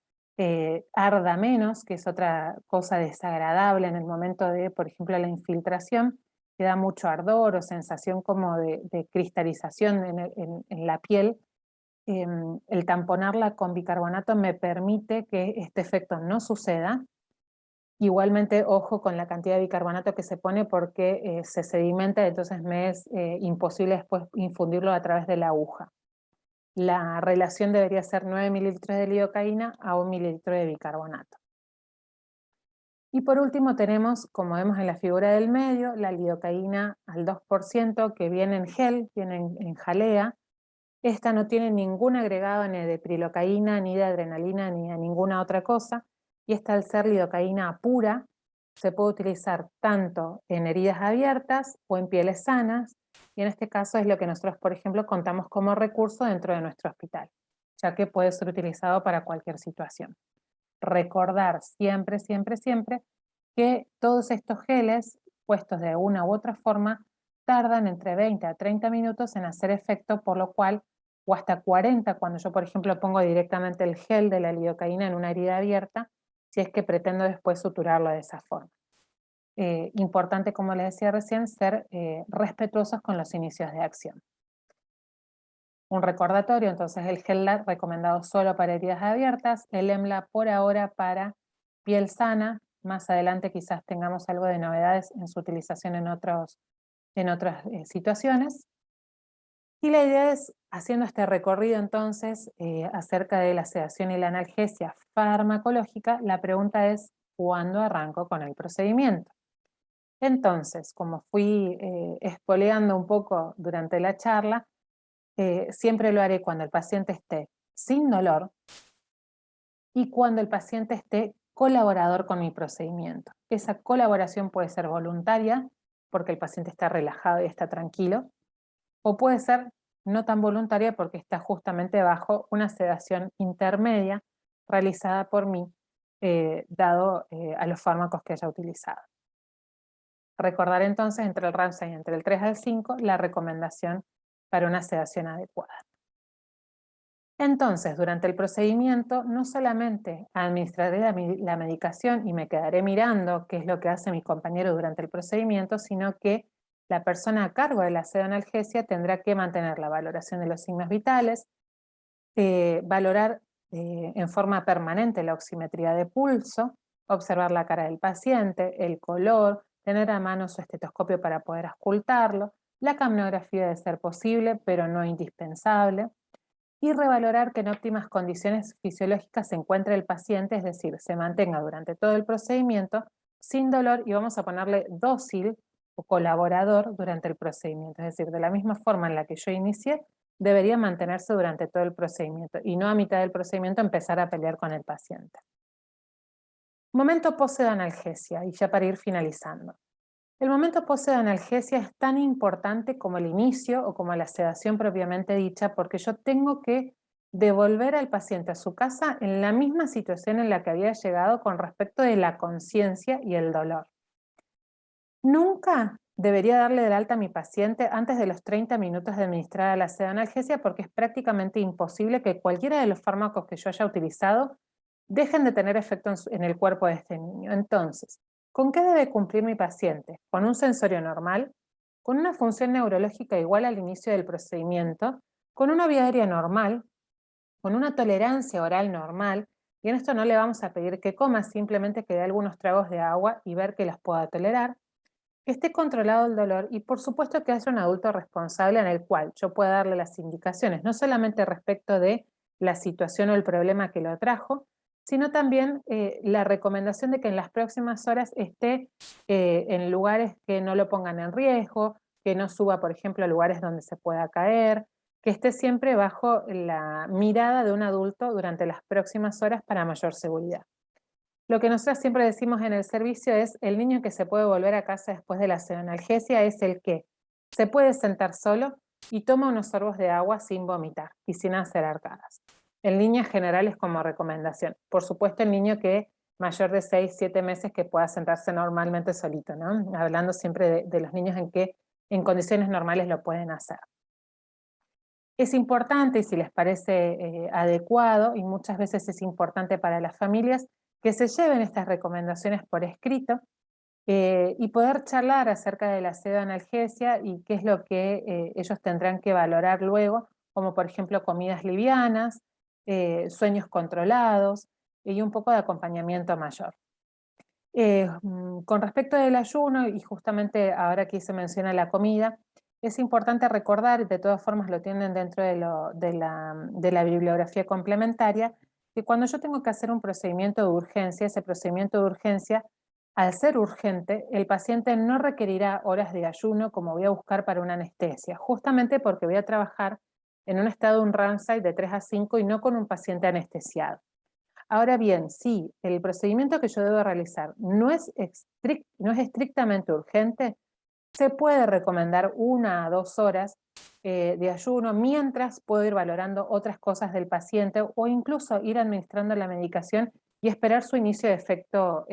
arda menos, que es otra cosa desagradable en el momento de, por ejemplo, la infiltración, que da mucho ardor o sensación como de cristalización en la piel. El tamponarla con bicarbonato me permite que este efecto no suceda. Igualmente, ojo con la cantidad de bicarbonato que se pone porque se sedimenta, entonces me es imposible después infundirlo a través de la aguja. La relación debería ser 9 mililitros de lidocaína a 1 mililitro de bicarbonato. Y por último tenemos, como vemos en la figura del medio, la lidocaína al 2% que viene en gel, viene en jalea. Esta no tiene ningún agregado ni de prilocaína, ni de adrenalina, ni de ninguna otra cosa. Y esta, al ser lidocaína pura, se puede utilizar tanto en heridas abiertas o en pieles sanas. Y en este caso es lo que nosotros, por ejemplo, contamos como recurso dentro de nuestro hospital, ya que puede ser utilizado para cualquier situación. Recordar siempre, siempre, siempre que todos estos geles, puestos de una u otra forma, tardan entre 20 a 30 minutos en hacer efecto, por lo cual, o hasta 40, cuando yo, por ejemplo, pongo directamente el gel de la lidocaína en una herida abierta, si es que pretendo después suturarlo de esa forma. Importante, como les decía recién, ser respetuosos con los inicios de acción. Un recordatorio, entonces el gel LAC recomendado solo para heridas abiertas, el EMLA por ahora para piel sana. Más adelante quizás tengamos algo de novedades en su utilización en otras situaciones. Y la idea es, haciendo este recorrido entonces acerca de la sedación y la analgesia farmacológica, la pregunta es, ¿cuándo arranco con el procedimiento? Entonces, como fui espoleando un poco durante la charla, siempre lo haré cuando el paciente esté sin dolor y cuando el paciente esté colaborador con mi procedimiento. Esa colaboración puede ser voluntaria, porque el paciente está relajado y está tranquilo, o puede ser no tan voluntaria porque está justamente bajo una sedación intermedia realizada por mí, dado a los fármacos que haya utilizado. Recordar entonces entre el RAM6 y entre el 3 al 5 la recomendación para una sedación adecuada. Entonces, durante el procedimiento, no solamente administraré la medicación y me quedaré mirando qué es lo que hace mi compañero durante el procedimiento, sino que la persona a cargo de la sedoanalgesia tendrá que mantener la valoración de los signos vitales, valorar en forma permanente la oximetría de pulso, observar la cara del paciente, el color, tener a mano su estetoscopio para poder auscultarlo, la capnografía de ser posible, pero no indispensable, y revalorar que en óptimas condiciones fisiológicas se encuentre el paciente, es decir, se mantenga durante todo el procedimiento sin dolor, y vamos a ponerle dócil o colaborador durante el procedimiento, es decir, de la misma forma en la que yo inicié, debería mantenerse durante todo el procedimiento y no a mitad del procedimiento empezar a pelear con el paciente. Momento post-analgesia, y ya para ir finalizando. El momento post-analgesia es tan importante como el inicio o como la sedación propiamente dicha, porque yo tengo que devolver al paciente a su casa en la misma situación en la que había llegado con respecto de la conciencia y el dolor. Nunca debería darle del alta a mi paciente antes de los 30 minutos de administrada la sedanalgesia, porque es prácticamente imposible que cualquiera de los fármacos que yo haya utilizado dejen de tener efecto en el cuerpo de este niño. Entonces, ¿con qué debe cumplir mi paciente? ¿Con un sensorio normal? ¿Con una función neurológica igual al inicio del procedimiento? ¿Con una vía aérea normal? ¿Con una tolerancia oral normal? Y en esto no le vamos a pedir que coma, simplemente que dé algunos tragos de agua y ver que los pueda tolerar. Que esté controlado el dolor y por supuesto que haya un adulto responsable en el cual yo pueda darle las indicaciones, no solamente respecto de la situación o el problema que lo trajo, sino también la recomendación de que en las próximas horas esté en lugares que no lo pongan en riesgo, que no suba, por ejemplo, a lugares donde se pueda caer, que esté siempre bajo la mirada de un adulto durante las próximas horas para mayor seguridad. Lo que nosotros siempre decimos en el servicio es, el niño que se puede volver a casa después de la sedanalgesia es el que se puede sentar solo y toma unos sorbos de agua sin vomitar y sin hacer arcadas. El niño en general es como recomendación. Por supuesto, el niño que mayor de 6, 7 meses que pueda sentarse normalmente solito, ¿no? Hablando siempre de los niños en que en condiciones normales lo pueden hacer. Es importante, y si les parece adecuado, y muchas veces es importante para las familias, que se lleven estas recomendaciones por escrito y poder charlar acerca de la pseudoanalgesia y qué es lo que ellos tendrán que valorar luego, como por ejemplo comidas livianas, sueños controlados y un poco de acompañamiento mayor. Con respecto del ayuno, y justamente ahora aquí se menciona la comida, es importante recordar, y de todas formas lo tienen dentro de la bibliografía complementaria, que cuando yo tengo que hacer un procedimiento de urgencia, ese procedimiento de urgencia, al ser urgente, el paciente no requerirá horas de ayuno como voy a buscar para una anestesia, justamente porque voy a trabajar en un estado de un RAMSAI de 3 a 5 y no con un paciente anestesiado. Ahora bien, si el procedimiento que yo debo realizar no es estrictamente urgente, se puede recomendar 1 a 2 horas de ayuno mientras puedo ir valorando otras cosas del paciente o incluso ir administrando la medicación y esperar su inicio de efecto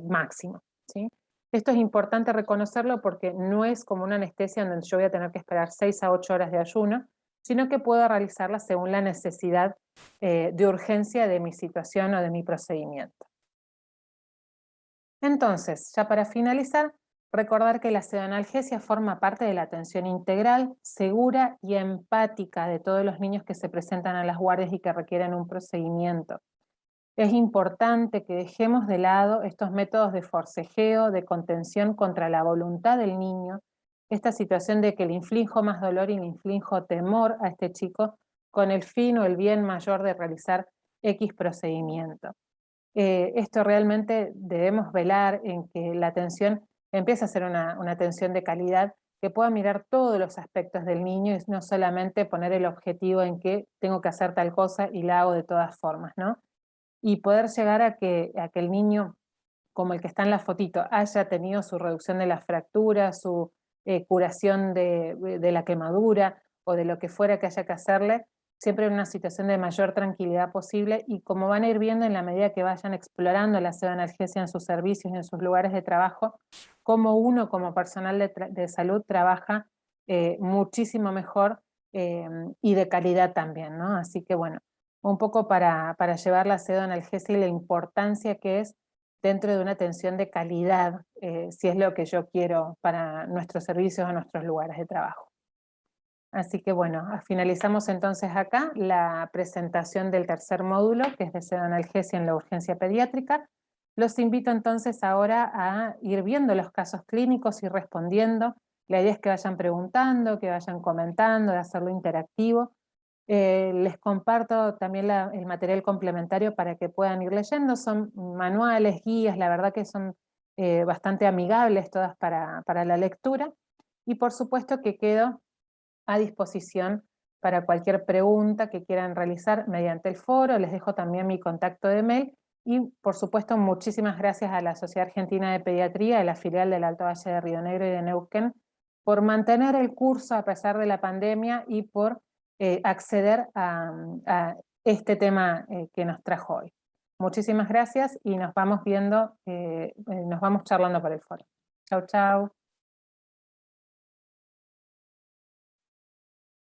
máximo, ¿sí? Esto es importante reconocerlo porque no es como una anestesia donde yo voy a tener que esperar 6 a 8 horas de ayuno, sino que puedo realizarla según la necesidad de urgencia de mi situación o de mi procedimiento. Entonces, ya para finalizar, recordar que la pseudoanalgesia forma parte de la atención integral, segura y empática de todos los niños que se presentan a las guardias y que requieren un procedimiento. Es importante que dejemos de lado estos métodos de forcejeo, de contención contra la voluntad del niño, esta situación de que le inflijo más dolor y le inflijo temor a este chico con el fin o el bien mayor de realizar X procedimiento. Esto realmente debemos velar en que la atención empiece a ser una atención de calidad que pueda mirar todos los aspectos del niño y no solamente poner el objetivo en que tengo que hacer tal cosa y la hago de todas formas, ¿no? Y poder llegar a que el niño, como el que está en la fotito, haya tenido su reducción de las fracturas, su curación de la quemadura o de lo que fuera que haya que hacerle, siempre en una situación de mayor tranquilidad posible, y como van a ir viendo en la medida que vayan explorando la pseudoanalgesia en sus servicios y en sus lugares de trabajo, cómo uno como personal de salud trabaja muchísimo mejor y de calidad también, ¿no? Así que bueno, un poco para llevar la pseudoanalgesia y la importancia que es dentro de una atención de calidad, si es lo que yo quiero para nuestros servicios o nuestros lugares de trabajo. Así que bueno, finalizamos entonces acá la presentación del tercer módulo, que es de pseudoanalgesia en la urgencia pediátrica. Los invito entonces ahora a ir viendo los casos clínicos y respondiendo. La idea es que vayan preguntando, que vayan comentando, de hacerlo interactivo. Les comparto también el material complementario para que puedan ir leyendo. Son manuales, guías, la verdad que son bastante amigables todas para la lectura. Y por supuesto que quedo a disposición para cualquier pregunta que quieran realizar mediante el foro. Les dejo también mi contacto de mail y por supuesto muchísimas gracias a la Sociedad Argentina de Pediatría, de la filial del Alto Valle de Río Negro y de Neuquén, por mantener el curso a pesar de la pandemia y por acceder a este tema que nos trajo hoy. Muchísimas gracias y nos vamos viendo, nos vamos charlando por el foro. Chau, chau.